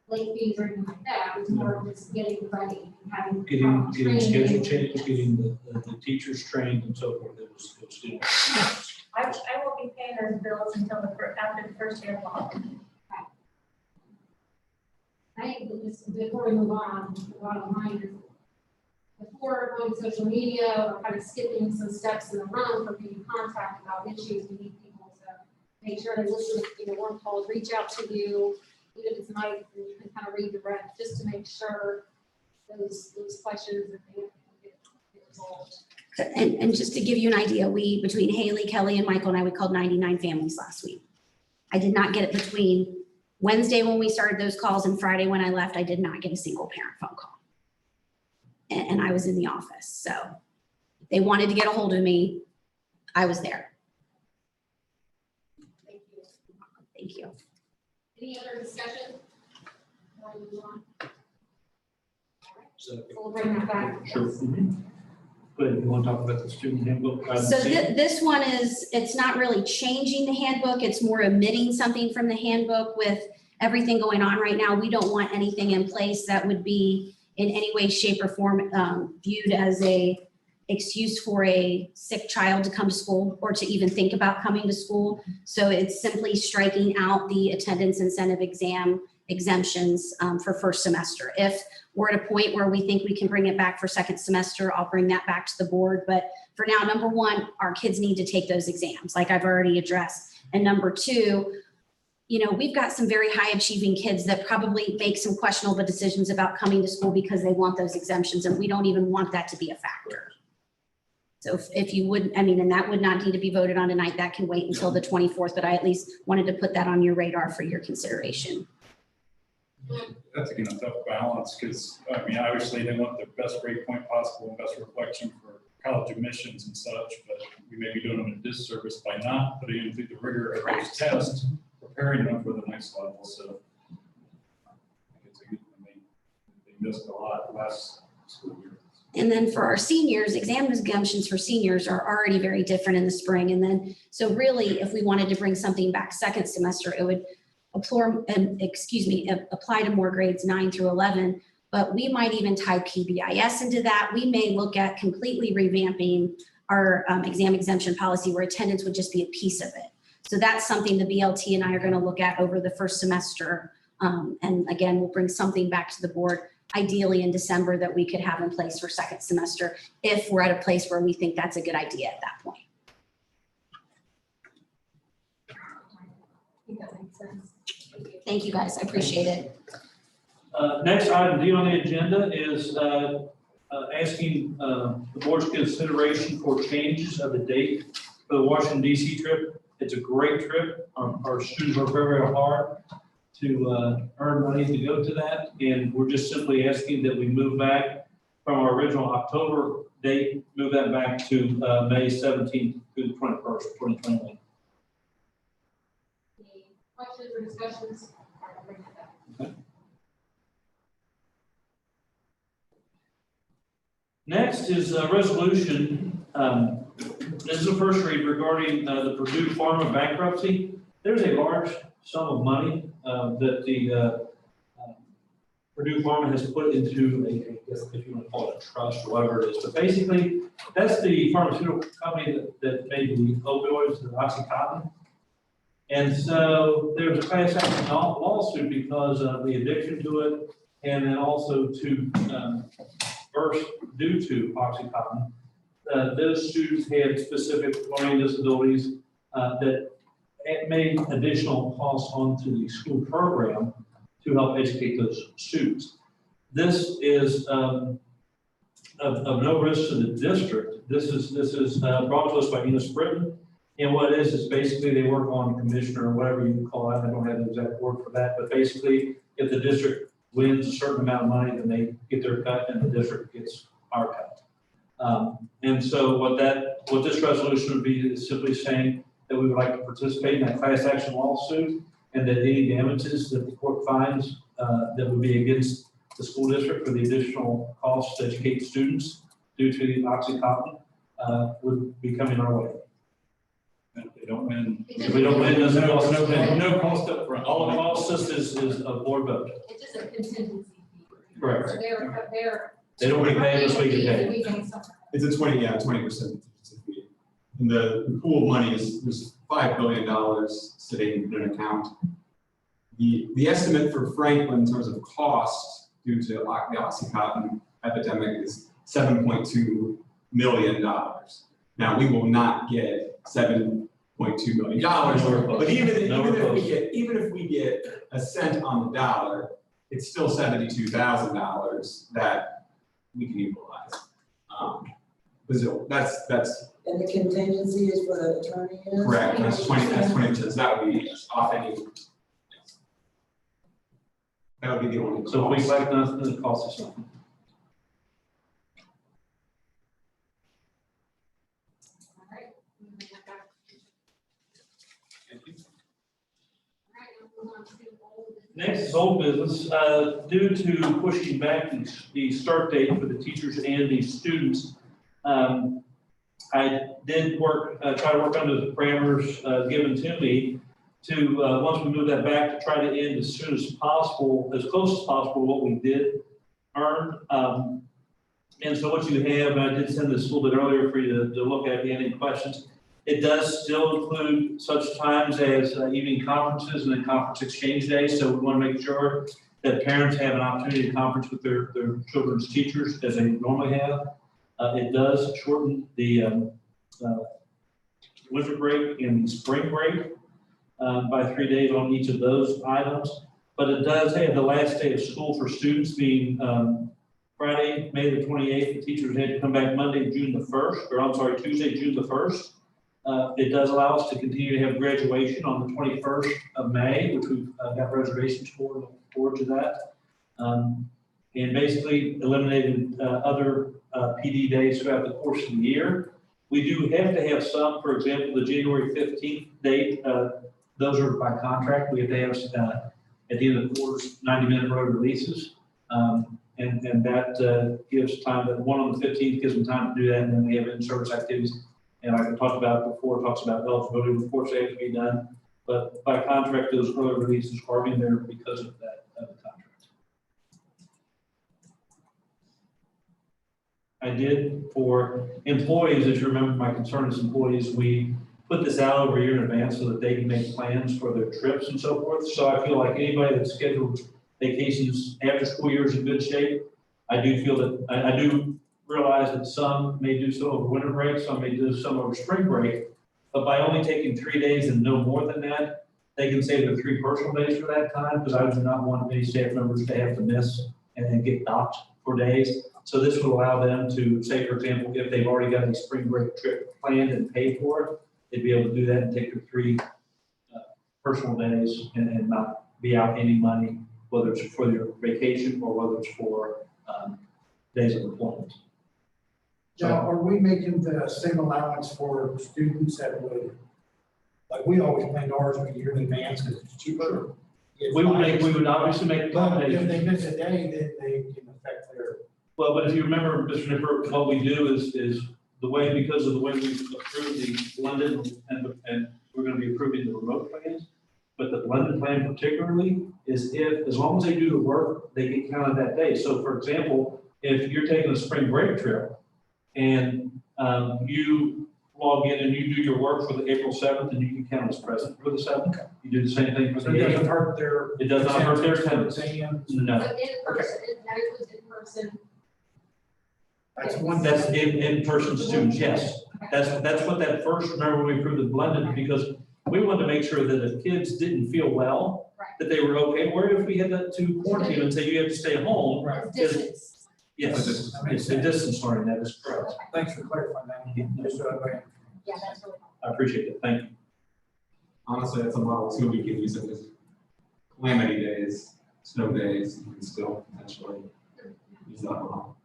[SPEAKER 3] late fees or anything like that, it's more of just getting ready, and having.
[SPEAKER 5] Getting
[SPEAKER 3] training.
[SPEAKER 5] schedule changes, getting the teachers trained and so forth, it was still.
[SPEAKER 2] I won't be paying those bills until after the first day of law.
[SPEAKER 3] I think that just before we move on, the bottom line is before going to social media or kind of skipping some steps in the run for being contact about issues, we need people to make sure they listen, one call, reach out to you, even if it's night, and you can kind of redirect, just to make sure those questions that they get resolved.
[SPEAKER 7] And just to give you an idea, between Haley, Kelly, and Michael and I, we called 99 families last week. I did not get it between Wednesday when we started those calls and Friday when I left. I did not get a single parent phone call. And I was in the office. So if they wanted to get a hold of me, I was there.
[SPEAKER 3] Thank you.
[SPEAKER 7] Thank you.
[SPEAKER 3] Any other discussion? Before we move on?
[SPEAKER 5] So,
[SPEAKER 3] So we'll bring that back.
[SPEAKER 5] sure. Go ahead, you want to talk about the student handbook?
[SPEAKER 7] So this one it's not really changing the handbook. It's more omitting something from the handbook with everything going on right now. We don't want anything in place that would be in any way, shape, or form viewed as a excuse for a sick child to come to school or to even think about coming to school. So it's simply striking out the attendance incentive exam exemptions for first semester. If we're at a point where we think we can bring it back for second semester, I'll bring that back to the board. But for now, number one, our kids need to take those exams, like I've already addressed. And number two, we've got some very high achieving kids that probably make some questionable decisions about coming to school because they want those exemptions, and we don't even want that to be a factor. So if you would, and that would not need to be voted on tonight. That can wait until the 24th, but I at least wanted to put that on your radar for your consideration.
[SPEAKER 8] That's again a tough balance because, obviously they want the best grade point possible and best reflection for college admissions and such, but we may be doing them a disservice by not putting them through the rigor of those tests, preparing them for the next level. So it's a good, they missed a lot last school year.
[SPEAKER 7] And then for our seniors, exam exemptions for seniors are already very different in the spring. And then, so really, if we wanted to bring something back second semester, it would apply to more grades 9 through 11, but we might even tie PBIS into that. We may look at completely revamping our exam exemption policy where attendance would just be a piece of it. So that's something the BLT and I are going to look at over the first semester. And again, we'll bring something back to the board, ideally in December, that we could have in place for second semester if we're at a place where we think that's a good idea at that point.
[SPEAKER 3] I think that makes sense.
[SPEAKER 7] Thank you guys, I appreciate it.
[SPEAKER 5] Next item D on the agenda is asking the board's consideration for changes of the date for the Washington DC trip. It's a great trip. Our students work very, very hard to earn money to go to that. And we're just simply asking that we move back from our original October date, move that back to May 17th through the 21st, 2021.
[SPEAKER 3] Any questions or discussions? All right, I'll bring that back.
[SPEAKER 5] Next is a resolution. This is a first read regarding the Purdue Pharma bankruptcy. There's a large sum of money that the Purdue Pharma has put into I guess if you want to call it a trust or whatever it is. But basically, that's the pharmaceutical company that made the opioids, the OxyContin. And so there's a class action lawsuit because of the addiction to it, and then also to first due to OxyContin. Those students had specific learning disabilities that made additional costs onto the school program to help educate those students. This is of no risk to the district. This is brought to us by Enos Britton. And what it is basically they work on commissioner or whatever you call it. I don't have the exact word for that, but basically if the district wins a certain amount of money, then they get their cut and the district gets our cut. And so what this resolution would be is simply saying that we would like to participate in that class action lawsuit and that any damages that the court finds that would be against the school district for the additional costs to educate students due to the OxyContin would be coming our way.
[SPEAKER 8] And They don't win.
[SPEAKER 5] If we don't win, it doesn't cost no penny.
[SPEAKER 8] No cost up front.
[SPEAKER 5] All it costs us is a board vote.
[SPEAKER 3] It's just a contingency fee.
[SPEAKER 5] Correct.
[SPEAKER 3] So they're.
[SPEAKER 5] They don't get paid unless we get paid.
[SPEAKER 3] We pay somewhere.
[SPEAKER 9] It's a 20% fee. And the pool of money there's $5 billion sitting in an account. The estimate for Franklin in terms of cost due to the Oxycontin epidemic is $7.2 million. Now, we will not get $7.2 million, but even if we get a cent on the dollar, it's still $72,000 that we can utilize. So that's
[SPEAKER 6] And the contingency is for the attorney is?
[SPEAKER 9] correct, that's 20%, that would be off any. That would be the only
[SPEAKER 5] So if we
[SPEAKER 9] cost.
[SPEAKER 5] collect nothing, it costs us something.
[SPEAKER 3] All right. All right, now move on to old business.
[SPEAKER 5] Next is old business. Due to pushing back the start date for the teachers and the students, I did try to work under the parameters given to me to, once we move that back, to try to end as soon as possible, as close as possible, what we did earn. And so what you have, and I did send this a little bit earlier for you to look at, if you had any questions. It does still include such times as evening conferences and then conference exchange days. So we want to make sure that parents have an opportunity to conference with their children's teachers as they normally have. It does shorten the winter break and the spring break by 3 days on each of those items. But it does have the last day of school for students being Friday, May the 28th. The teachers had to come back Monday, June the 1st, or I'm sorry, Tuesday, June the 1st. It does allow us to continue to have graduation on the 21st of May, which we've got reservations for, looking forward to that. And basically eliminated other PD days throughout the course of the year. We do have to have some, for example, the January 15th date, those are by contract. We have to have at the end of the quarter's 90-minute road releases. And that gives time, that one on the 15th gives them time to do that, and then we have in-service activities. And like I talked about before, talks about eligibility reports that have to be done. But by contract, those early releases are in there because of that, of the contract. I did for employees, as you remember, my concern is employees, we put this out over a year in advance so that they can make plans for their trips and so forth. So I feel like anybody that's scheduled vacations after school year is in good shape. I do feel that, I do realize that some may do so over winter break, some may do some over spring break, but by only taking 3 days and no more than that, they can save their 3 personal days for that time, because I do not want any staff members to have to miss and get docked for days. So this will allow them to, say, for example, if they've already got a spring break trip planned and paid for it, they'd be able to do that and take their 3 personal days and not be out any money, whether it's for their vacation or whether it's for days of employment.
[SPEAKER 10] Now, are we making the same allowance for students that would, like, we always planned ours a year in advance because it's cheaper?
[SPEAKER 5] We would obviously make
[SPEAKER 10] But if
[SPEAKER 5] accommodations.
[SPEAKER 10] they miss a day, then they can affect their.
[SPEAKER 5] Well, but if you remember, Mr. Nipper, what we do is the way, because of the way we approved the blended and we're gonna be approving the remote plans. But the blended plan particularly is if, as long as they do the work, they get counted that day. So for example, if you're taking a spring break trip and you log in and you do your work for the April 7th and you can count as present for the 7th. You do the same thing for
[SPEAKER 10] So
[SPEAKER 5] the
[SPEAKER 10] it doesn't
[SPEAKER 5] 8th.
[SPEAKER 10] hurt their.
[SPEAKER 5] It does not hurt their attendance.
[SPEAKER 10] Exams.
[SPEAKER 5] No,
[SPEAKER 3] But in person, that includes in person.
[SPEAKER 10] That's one.
[SPEAKER 5] that's in-person students, yes. That's what that first, remember when we approved the blended, because we wanted to make sure that if kids didn't feel well,
[SPEAKER 3] Right.
[SPEAKER 5] that they were okay. Where if we had to quarantine and say you have to stay home?
[SPEAKER 10] Right.
[SPEAKER 3] It's distance.
[SPEAKER 5] Yes, it's a distance learning, that is correct.
[SPEAKER 10] Thanks for clarifying that. Just so everybody.
[SPEAKER 3] Yeah, that's really.
[SPEAKER 5] I appreciate it, thank you.
[SPEAKER 9] Honestly, that's a model too, we can use it as calamity days, snow days, you can still potentially use that model.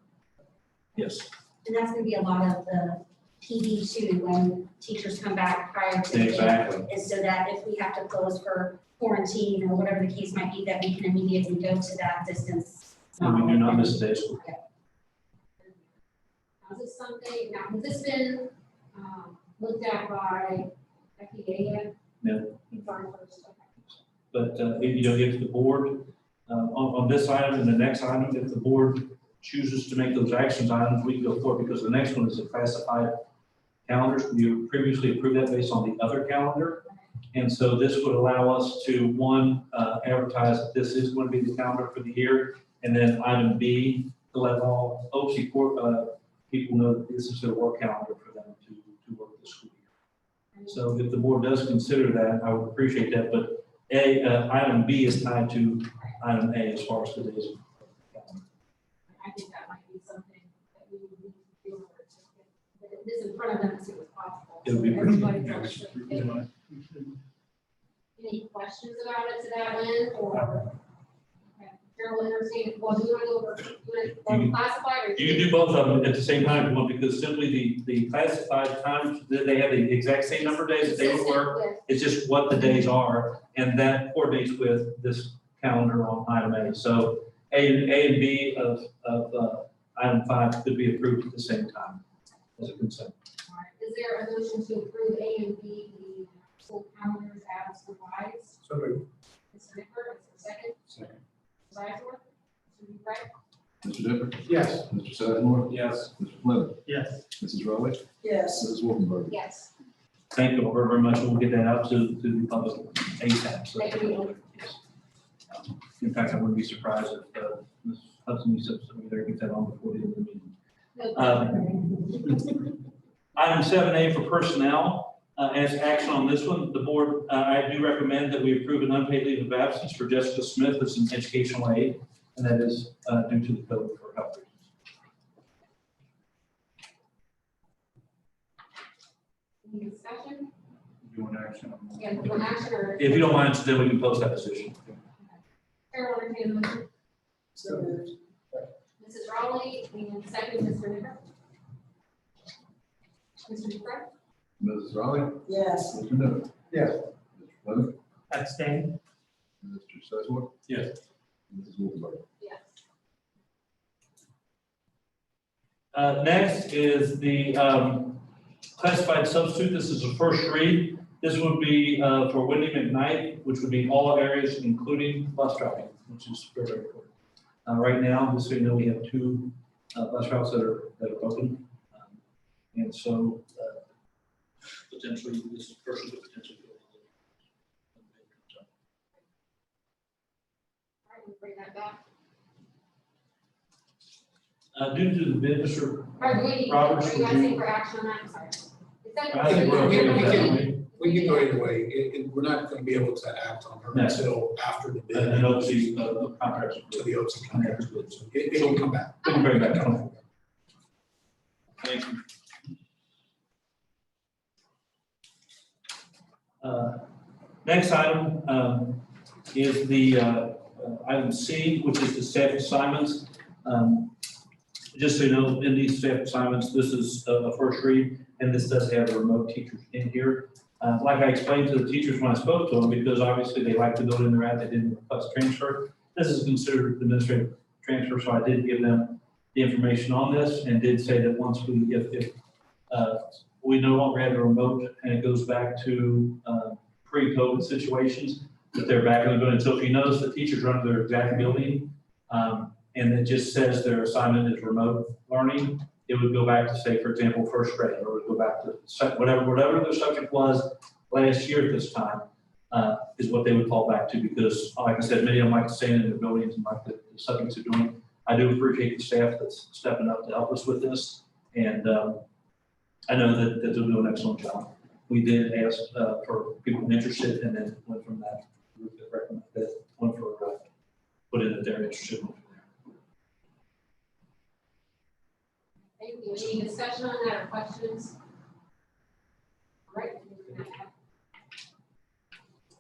[SPEAKER 5] Yes.
[SPEAKER 7] And that's gonna be a lot of the PD too, when teachers come back prior to the date.
[SPEAKER 5] Exactly.
[SPEAKER 7] Is so that if we have to close for quarantine or whatever the case might be, that we can immediately go to that distance.
[SPEAKER 5] And we do not miss a day of school.
[SPEAKER 3] Now, is this something, now, has this been, looked at by FEA yet?
[SPEAKER 5] No.
[SPEAKER 3] February 1st, okay.
[SPEAKER 5] But, if the board, on this item and the next item, if the board chooses to make those actions items, we can go forward, because the next one is a classified calendars. We previously approved that based on the other calendar. And so this would allow us to, one, advertise that this is going to be the calendar for the year. And then item B, to let all OC people know that this is their work calendar for them to work this school year. So if the board does consider that, I would appreciate that. But item B is tied to item A as far as the days.
[SPEAKER 3] I think that might be something that we would need to do in order to get this in front of them as soon as possible.
[SPEAKER 5] It would be
[SPEAKER 3] So everybody
[SPEAKER 8] Yeah,
[SPEAKER 3] knows
[SPEAKER 8] we
[SPEAKER 3] that-
[SPEAKER 8] should-
[SPEAKER 3] Any questions about it to that end, or? Okay, Carol, entertain, well, do you want to go over, classified or?
[SPEAKER 5] You can do both of them at the same time if you want, because simply the classified times, they have the exact same number of days that they would work.
[SPEAKER 3] Consistent with-
[SPEAKER 5] It's just what the days are, and that coordinates with this calendar on item A. So A and B of item 5 could be approved at the same time as a consent.
[SPEAKER 3] All right. Is there a motion to approve A and B, the school calendars as revised?
[SPEAKER 10] So moved.
[SPEAKER 3] Mr. Nicker, is there a second?
[SPEAKER 8] Second.
[SPEAKER 3] Mr. Sizemore? Mr. Dupre?
[SPEAKER 4] Mr. Dipper?
[SPEAKER 10] Yes.
[SPEAKER 4] Mr. Sizemore?
[SPEAKER 8] Yes.
[SPEAKER 4] Mr. Fleming?
[SPEAKER 1] Yes.
[SPEAKER 4] Mrs. Raleigh?
[SPEAKER 6] Yes.
[SPEAKER 4] Mrs. Wolfenbarger?
[SPEAKER 3] Yes.
[SPEAKER 5] Thank you all very, very much. We'll get that out to the public ASAP. So-
[SPEAKER 3] Thank you.
[SPEAKER 5] In fact, I wouldn't be surprised if Ms. Hudson, you said something there, get that on before the end of the meeting. Item 7A for personnel, as action on this one, the board, I do recommend that we approve an unpaid leave of absence for Jessica Smith as an educational aide, and that is due to the code for health reasons.
[SPEAKER 3] Any discussion?
[SPEAKER 8] You want action on that?
[SPEAKER 3] Yeah, one action or?
[SPEAKER 5] If you don't mind, then we can post that position.
[SPEAKER 3] Carol, entertain a motion.
[SPEAKER 6] So moved.
[SPEAKER 3] Mrs. Raleigh, and second, Mr. Nicker. Mr. Dupre?
[SPEAKER 4] Mrs. Raleigh?
[SPEAKER 6] Yes.
[SPEAKER 4] Mr. Niven?
[SPEAKER 10] Yes.
[SPEAKER 4] Mr. Fleming?
[SPEAKER 1] Abstain.
[SPEAKER 4] Mr. Sizemore?
[SPEAKER 8] Yes.
[SPEAKER 4] Mrs. Wolfenbarger?
[SPEAKER 3] Yes.
[SPEAKER 5] Next is the classified substitute. This is the first read. This would be for Wendy McKnight, which would be all areas, including bus driving, which is very, very important. Right now, just so you know, we have 2 bus routes that are open. And so potentially, this person could potentially go.
[SPEAKER 3] All right, we'll bring that back.
[SPEAKER 5] Due to the bid, Mr.
[SPEAKER 3] All right, do we,
[SPEAKER 5] Roberts,
[SPEAKER 3] are you guys
[SPEAKER 5] would you-
[SPEAKER 3] saying for action on that? I'm sorry. Is that-
[SPEAKER 5] I think we're okay with that.
[SPEAKER 10] We can go either way. We're not gonna be able to act on her
[SPEAKER 5] No.
[SPEAKER 10] until after the bid.
[SPEAKER 5] And OC contracts.
[SPEAKER 10] To the OC contract. It'll come back.
[SPEAKER 5] We can bring it back down. Thank you. Next item is the item C, which is the staff assignments. Just so you know, in these staff assignments, this is a first read, and this does have the remote teachers in here. Like I explained to the teachers when I spoke to them, because obviously they like to build in their ad, they didn't request transfer. This is considered administrative transfer, so I did give them the information on this and did say that once if we no longer have the remote and it goes back to pre-COVID situations, that they're back in the building. So if you notice, the teachers run their exact building, and it just says their assignment is remote learning, it would go back to, say, for example, first grade, or it would go back to whatever their subject was last year at this time, is what they would fall back to, because like I said, many of them like to stay in their buildings and like the subjects they're doing. I do appreciate the staff that's stepping up to help us with this, and I know that they'll do an excellent job. We did ask for people interested, and then went from that group that recommended that, one for put in that they're interested.
[SPEAKER 3] Thank you. Any discussion on that or questions? All right.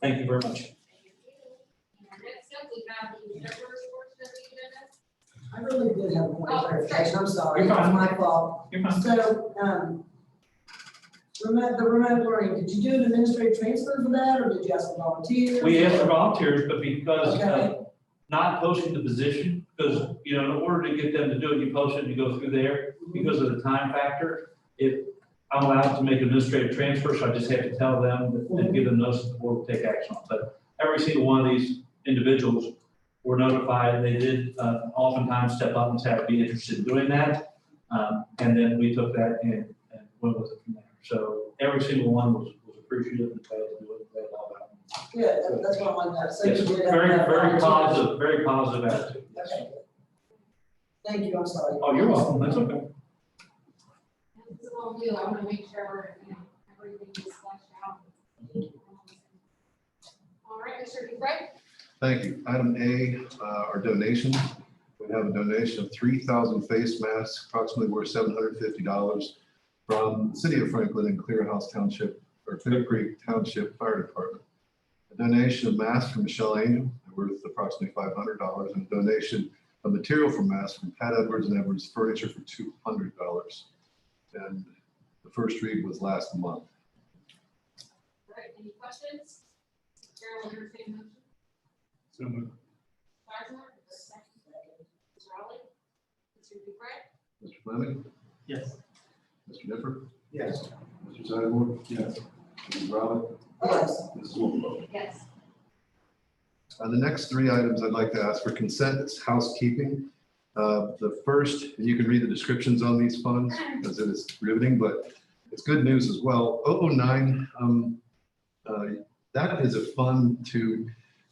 [SPEAKER 5] Thank you very much.
[SPEAKER 3] And next up, we have the treasurer's portion of the agenda.
[SPEAKER 6] I really did have one
[SPEAKER 3] Oh,
[SPEAKER 6] clarification, I'm sorry,
[SPEAKER 5] You're
[SPEAKER 6] it's
[SPEAKER 5] fine.
[SPEAKER 6] my fault.
[SPEAKER 5] You're fine.
[SPEAKER 6] So, the remote learning, did you do an administrative transfer for that, or did you ask for volunteers?
[SPEAKER 5] We asked for volunteers, but because
[SPEAKER 6] Okay.
[SPEAKER 5] not posting the position, because, in order to get them to do it, you post it and you go through there, because of the time factor, I'm allowed to make administrative transfers, so I just have to tell them and give them notice that the board will take action on. But every single one of these individuals were notified. They did oftentimes step up and say, I'd be interested in doing that. And then we took that and went with it from there. So every single one was appreciative and glad to do it. Glad all about it.
[SPEAKER 6] Good, that's what I wanted to know. So you
[SPEAKER 5] Yes,
[SPEAKER 6] did have
[SPEAKER 5] very,
[SPEAKER 6] that
[SPEAKER 5] very
[SPEAKER 6] opportunity.
[SPEAKER 5] very positive attitude.
[SPEAKER 6] Okay. Thank you, I'm sorry.
[SPEAKER 5] Oh, you're welcome. That's okay.
[SPEAKER 3] And this is all new, I wanna make sure, everything is fleshed out. All right, Mr. Dufresne?
[SPEAKER 4] Thank you. Item A, our donation. We have a donation of 3,000 face masks, approximately worth $750 from the city of Franklin and Clear House Township, or Clear Creek Township Fire Department. A donation of masks from Michelle Angel, worth approximately $500, and a donation of material from masks from Pat Edwards and Edwards Furniture for $200. And the first read was last month.
[SPEAKER 3] All right, any questions? Chair will entertain a motion.
[SPEAKER 8] So moved.
[SPEAKER 3] Sizemore, second. Ms. Raleigh? Mr. Dufresne?
[SPEAKER 4] Mr. Fleming,
[SPEAKER 1] Yes.
[SPEAKER 4] Mr. Nifford,
[SPEAKER 10] Yes.
[SPEAKER 4] Mr. Sizemore,
[SPEAKER 8] Yes.
[SPEAKER 4] Mrs. Raleigh,
[SPEAKER 6] Yes.
[SPEAKER 4] Mrs. Wolfball.
[SPEAKER 3] Yes.
[SPEAKER 4] The next three items I'd like to ask for consent is housekeeping. The first, and you can read the descriptions on these funds because it is riveting, but it's good news as well. 009, that is a fund to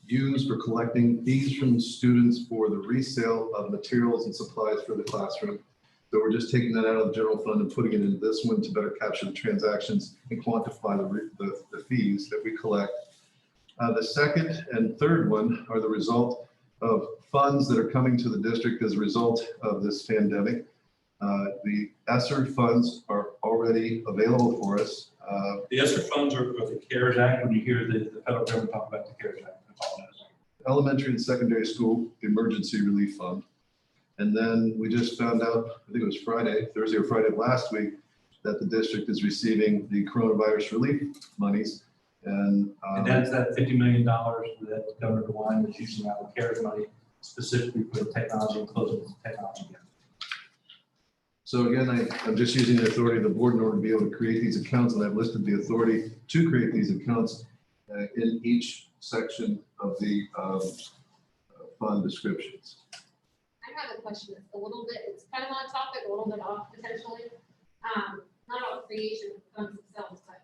[SPEAKER 4] use for collecting fees from students for the resale of materials and supplies for the classroom. So we're just taking that out of the general fund and putting it into this one to better capture the transactions and quantify the fees that we collect. The second and third one are the result of funds that are coming to the district as a result of this pandemic. The ESSER funds are already available for us.
[SPEAKER 5] The ESSER funds are the CARES Act. When you hear the federal government talk about the CARES Act, I apologize.
[SPEAKER 4] Elementary and secondary school emergency relief fund. And then we just found out, I think it was Thursday or Friday of last week, that the district is receiving the coronavirus relief monies. And
[SPEAKER 5] And that's that $50 million that Governor DeWine is using out of CARES money specifically for the technology and closing the technology gap.
[SPEAKER 4] so again, I'm just using the authority of the board in order to be able to create these accounts, and I've listed the authority to create these accounts in each section of the fund descriptions.
[SPEAKER 3] I have a question, it's a little bit, it's kind of on topic, a little bit off potentially. Not on creation of funds themselves, but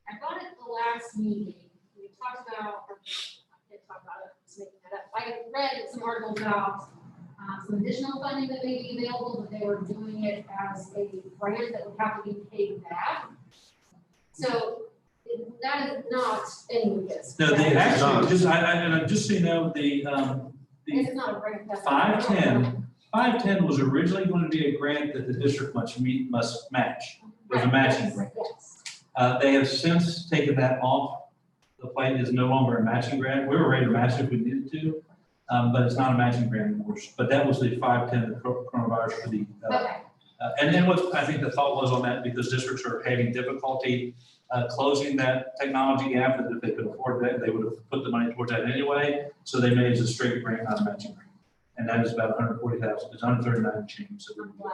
[SPEAKER 3] I thought at the last meeting, we talked about, or I can't talk about it, just making that up. I read some articles about some additional funding that may be available, but they were doing it as a grant that would have to be paid back. So that is not any of this.
[SPEAKER 5] No, they
[SPEAKER 3] correct?
[SPEAKER 5] actually, just so you know, the
[SPEAKER 3] This is not a grant. that's-
[SPEAKER 5] 510 was originally going to be a grant that the district must match. It was a matching grant.
[SPEAKER 3] Yes.
[SPEAKER 5] They have since taken that off. The plate is no longer a matching grant. We were ready to match it if we needed to, but it's not a matching grant anymore. But that was the 510, the coronavirus for the.
[SPEAKER 3] Okay.
[SPEAKER 5] And then what I think the thought was on that, because districts are having difficulty closing that technology gap, that if they could afford that, they would have put the money towards that anyway. So they made it as a straight grant, not a matching grant. And that is about 140,000, it's 139 change. So we're
[SPEAKER 3] Wow.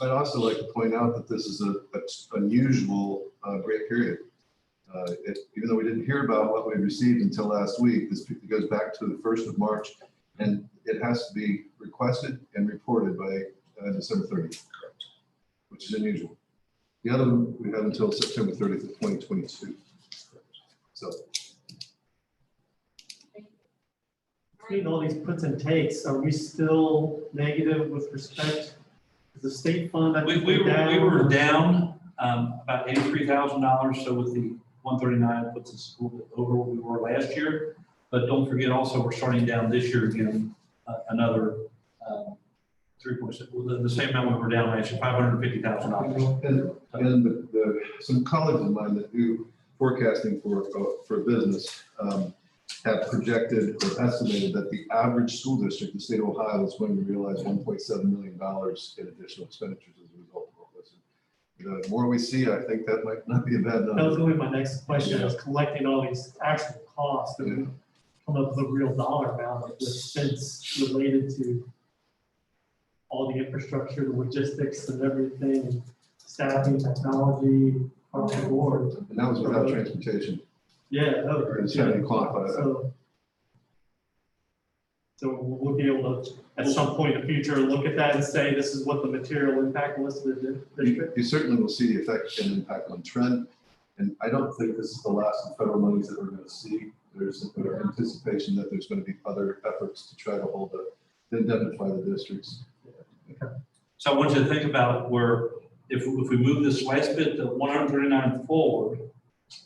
[SPEAKER 4] I'd also like to point out that this is an unusual great period. Even though we didn't hear about what we received until last week, this goes back to the 1st of March, and it has to be requested and reported by December 30th, which is unusual. The other one, we have until September 30th of 2022. So
[SPEAKER 1] Between all these puts and takes, are we still negative with respect to the state fund? I think
[SPEAKER 5] We were
[SPEAKER 1] down.
[SPEAKER 5] down about $83,000, so with the 139 it puts us a little bit over what we were last year. But don't forget also, we're starting down this year again, another 3.6, the same amount we were down last year, $550,000.
[SPEAKER 4] And some colleagues of mine that do forecasting for business have projected or estimated that the average school district in the state of Ohio is going to realize $1.7 million in additional expenditures as a result of all this. The more we see, I think that might not be a bad
[SPEAKER 1] That was
[SPEAKER 4] number.
[SPEAKER 1] going to be my next question, is collecting all these actual costs and come up with a real dollar amount of the expense related to all the infrastructure, the logistics and everything. staffing, technology, across the board.
[SPEAKER 4] And that was without transportation.
[SPEAKER 1] Yeah, no,
[SPEAKER 4] Or is that any quantify that?
[SPEAKER 1] So we'll be able to, at some point in the future, look at that and say, this is what the material impact was to the district.
[SPEAKER 4] You certainly will see the effect and impact on trend. And I don't think this is the last of federal monies that we're going to see. There's an anticipation that there's going to be other efforts to try to hold the, indemnify the districts.
[SPEAKER 5] So I want you to think about where, if we move this last bit, the 139 forward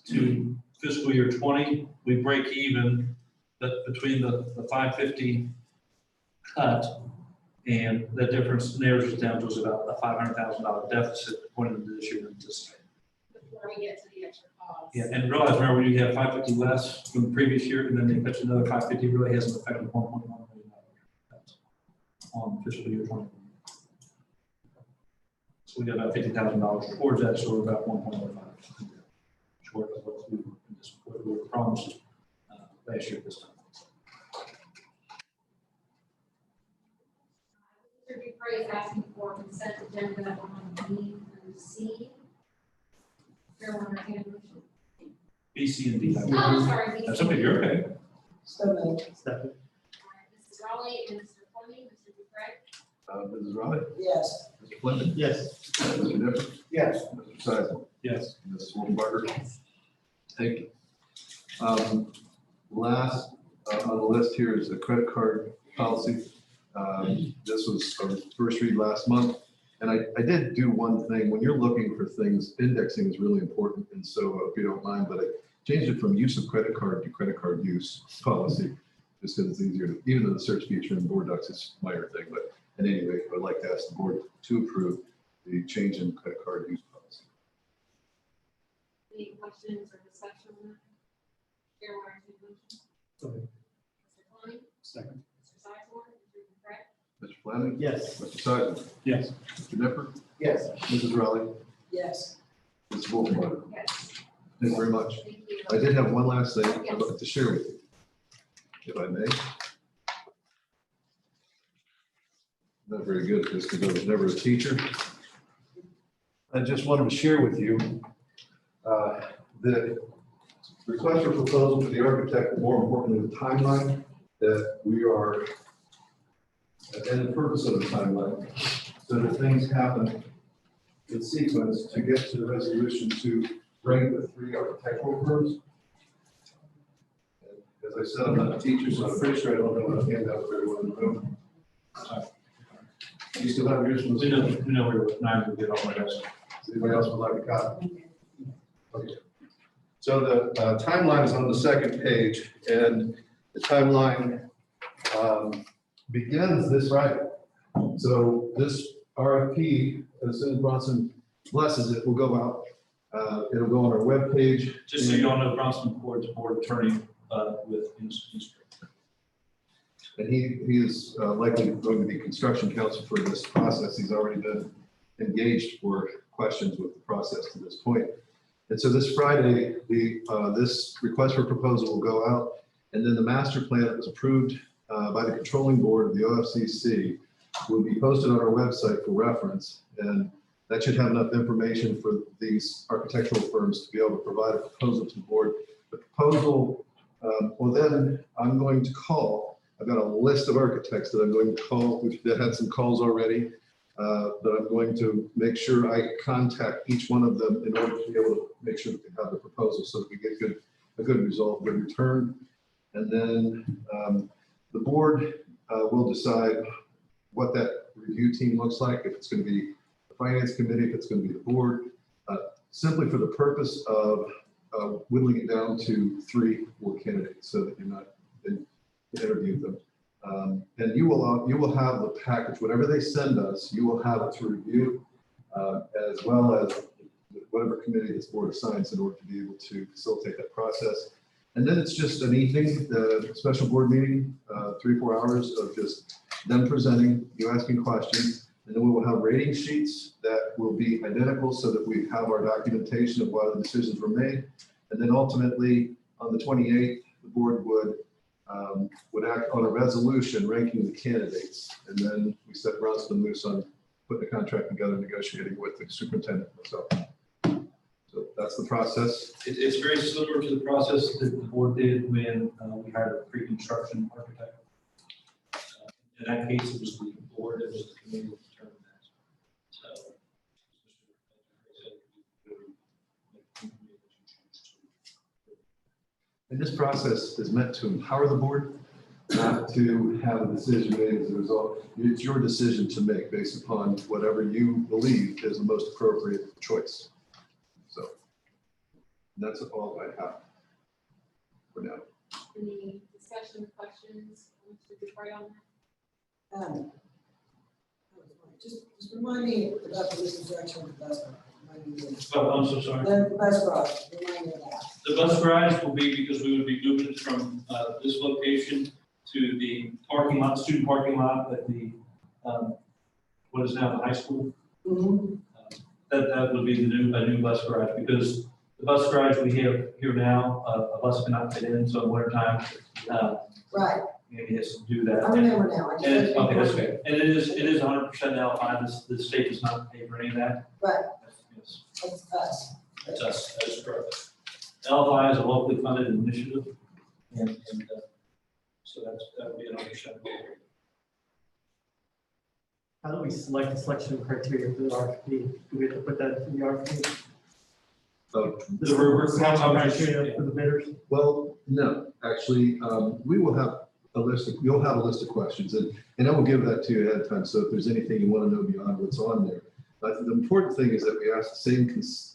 [SPEAKER 5] to fiscal year 20, we break even between the 550 cut, and the difference narrows it down to about a $500,000 deficit going into this year anticipated.
[SPEAKER 3] Before we get to the extra costs.
[SPEAKER 5] Yeah, and realize, remember, when you have 550 less from the previous year, and then they pitch another 550, really has an effect of $1.1 million on fiscal year 20. So we got about $50,000 towards that, so we're about 1.15 short of what we were promised last year this time.
[SPEAKER 3] Mr. Dupre is asking for consent agenda on B through C. Fair one, I can motion.
[SPEAKER 5] B, C, and D.
[SPEAKER 3] Oh, I'm sorry. B,
[SPEAKER 5] That's
[SPEAKER 3] C,
[SPEAKER 5] okay,
[SPEAKER 3] and D.
[SPEAKER 5] you're okay.
[SPEAKER 6] So moved.
[SPEAKER 1] Second.
[SPEAKER 3] All right, Mrs. Raleigh and Mr. Fleming, Mr. Dupre.
[SPEAKER 4] Mrs. Riley,
[SPEAKER 6] Yes.
[SPEAKER 4] Mr. Fleming,
[SPEAKER 1] Yes.
[SPEAKER 4] Mr. Nippert,
[SPEAKER 10] Yes.
[SPEAKER 4] Mr. Seisel,
[SPEAKER 8] Yes.
[SPEAKER 4] Mrs. Wolfenbarger.
[SPEAKER 3] Yes.
[SPEAKER 4] Thank you. Last on the list here is the credit card policy. This was our first read last month. And I did do one thing. When you're looking for things, indexing is really important. And so if you don't mind, but I changed it from use of credit card to credit card use policy, just because it's easier to, even though the search feature in Board Docs is a minor thing. But at any rate, I'd like to ask the board to approve the change in credit card use policy.
[SPEAKER 3] Any questions or discussion on that? Fair one, I can motion.
[SPEAKER 1] Okay.
[SPEAKER 3] Mr. Fleming,
[SPEAKER 8] Second.
[SPEAKER 3] Mr. Sizemore, Mr. Dupre.
[SPEAKER 4] Mr. Fleming,
[SPEAKER 1] Yes.
[SPEAKER 4] Mr. Seisel,
[SPEAKER 8] Yes.
[SPEAKER 4] Mr. Nippert,
[SPEAKER 10] Yes.
[SPEAKER 4] Mrs. Riley,
[SPEAKER 6] Yes.
[SPEAKER 4] Mrs. Wolfenbarger.
[SPEAKER 3] Yes.
[SPEAKER 4] Thank you very much.
[SPEAKER 3] Thank you.
[SPEAKER 4] I did have one last thing I'd like to share with you, if I may. Not very good at this because I was never a teacher. I just wanted to share with you the request for proposal for the architect, but more importantly, the timeline that we are, and the purpose of the timeline, so that things happen in sequence to get to the resolution to rank the 3 architectural firms. As I said, I'm not a teacher, so I'm pretty sure I don't know how to hand out for everyone in the room. You still have yours from
[SPEAKER 5] We
[SPEAKER 4] the
[SPEAKER 5] know we were not going to get all my desk.
[SPEAKER 4] Does anybody else would like a copy? Okay. So the timeline is on the second page, and the timeline begins this Friday. So this RFP, as soon as Bronson blesses it, will go out. It'll go on our webpage.
[SPEAKER 5] Just so you all know, Bronson Ford's board attorney with Institute.
[SPEAKER 4] And he is likely going to be construction counsel for this process. He's already been engaged for questions with the process to this point. And so this Friday, this request for proposal will go out, and then the master plan that was approved by the controlling board of the OFCC will be posted on our website for reference. And that should have enough information for these architectural firms to be able to provide a proposal to the board. The proposal, well, then I'm going to call. I've got a list of architects that I'm going to call. We've had some calls already, but I'm going to make sure I contact each one of them in order to be able to make sure that they have the proposal so that we get a good result, good return. And then the board will decide what that review team looks like, if it's going to be the finance committee, if it's going to be the board, simply for the purpose of whittling it down to 3 more candidates so that you're not interview them. And you will have the package, whatever they send us, you will have it to review, as well as whatever committee this board assigns in order to be able to facilitate that process. And then it's just an evening, special board meeting, 3-4 hours of just them presenting, you asking questions, and then we will have rating sheets that will be identical so that we have our documentation of why the decisions were made. And then ultimately, on the 28th, the board would act on a resolution ranking the candidates. And then we set Bronson loose on putting the contract together, negotiating with the superintendent. So that's the process.
[SPEAKER 5] It's very similar to the process that the board did when we hired a pre-construction architect. In that case, it was the board, it was the committee that determined that. So.
[SPEAKER 4] And this process is meant to empower the board, not to have a decision made as a result. It's your decision to make based upon whatever you believe is the most appropriate choice. So that's all I have for now.
[SPEAKER 3] Any discussion, questions, Mr. Dupre on that?
[SPEAKER 6] Just remind me about the reconstruction of the bus garage. Remind me of
[SPEAKER 5] Oh, I'm so sorry.
[SPEAKER 6] The bus garage, remind me of that.
[SPEAKER 5] The bus garage will be because we would be moving it from this location to the parking lot, student parking lot at the, what is now the high school.
[SPEAKER 6] Mhm.
[SPEAKER 5] That would be a new bus garage, because the bus garage we have here now, a bus cannot fit in, so in winter time,
[SPEAKER 6] Right,
[SPEAKER 5] maybe has to do that.
[SPEAKER 6] I remember now. I just-
[SPEAKER 5] And it's, okay, that's okay. And it is 100% LFI. The state does not pay for any of that.
[SPEAKER 6] Right,
[SPEAKER 5] Yes,
[SPEAKER 6] that's us.
[SPEAKER 5] that's us, that is correct. LFI is a locally funded initiative, and so that would be 100%.
[SPEAKER 1] How do we select the selection criteria for the RFP? Do we have to put that in the RFP?
[SPEAKER 4] So,
[SPEAKER 5] The rubric,
[SPEAKER 1] Selection criteria for the bidders?
[SPEAKER 4] well, no, actually, we will have a list of, you'll have a list of questions, and I will give that to you ahead of time. So if there's anything you want to know beyond what's on there. But the important thing is that we ask the same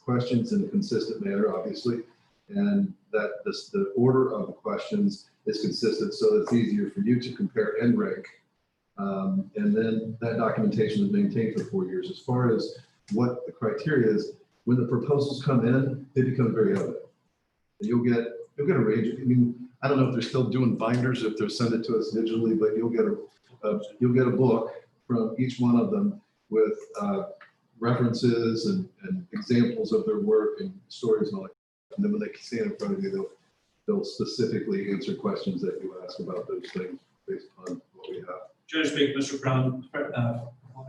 [SPEAKER 4] questions in a consistent manner, obviously, and that the order of the questions is consistent, so it's easier for you to compare and rank. And then that documentation is maintained for 4 years. As far as what the criteria is, when the proposals come in, they become very evident. And you'll get a range. I mean, I don't know if they're still doing binders, if they're sending it to us digitally, but you'll get a book from each one of them with references and examples of their work and stories and all that. And then when they stand in front of you, they'll specifically answer questions that you ask about those things based on what we have.
[SPEAKER 5] Judge Big, Mr. Brown,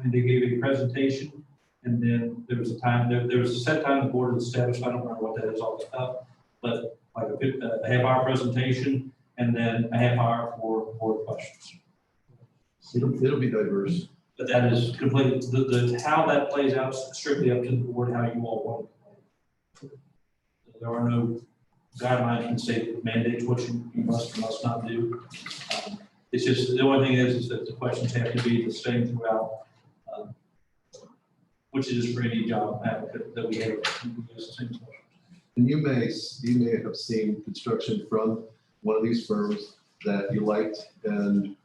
[SPEAKER 5] they gave a presentation, and then there was a time, there was a set time the board had established, I don't remember what that is all about, but like a half-hour presentation, and then a half hour for board questions.
[SPEAKER 4] It'll be diverse.
[SPEAKER 5] But that is completely, how that plays out is strictly up to the board, how you all want it. There are no guidelines that say mandates what you must or must not do. It's just, the only thing is that the questions have to be the same throughout, which is for any job applicant that we have. We use the same questions.
[SPEAKER 4] And you may have seen construction from one of these firms that you liked and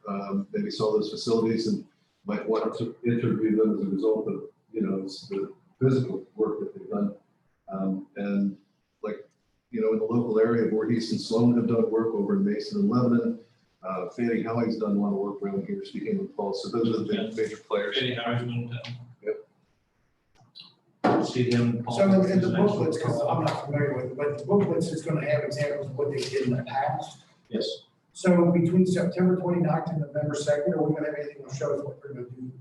[SPEAKER 4] maybe saw those facilities and might want to interview them as a result of, the physical work that they've done. And like, in the local area, Voorhees and Sloan have done work over in Mason and Lebanon. Fannie Howie's done a lot of work around here, speaking of Paul. So those are the big major players.
[SPEAKER 5] Any Harrisman,
[SPEAKER 4] Yep.
[SPEAKER 5] see them.
[SPEAKER 10] So in the booklets, because I'm not familiar with it, but the booklets is going to have examples of what they did in the past.
[SPEAKER 5] Yes.
[SPEAKER 10] So between September 29th and November 2nd, are we going to have anything that shows what we're going to do?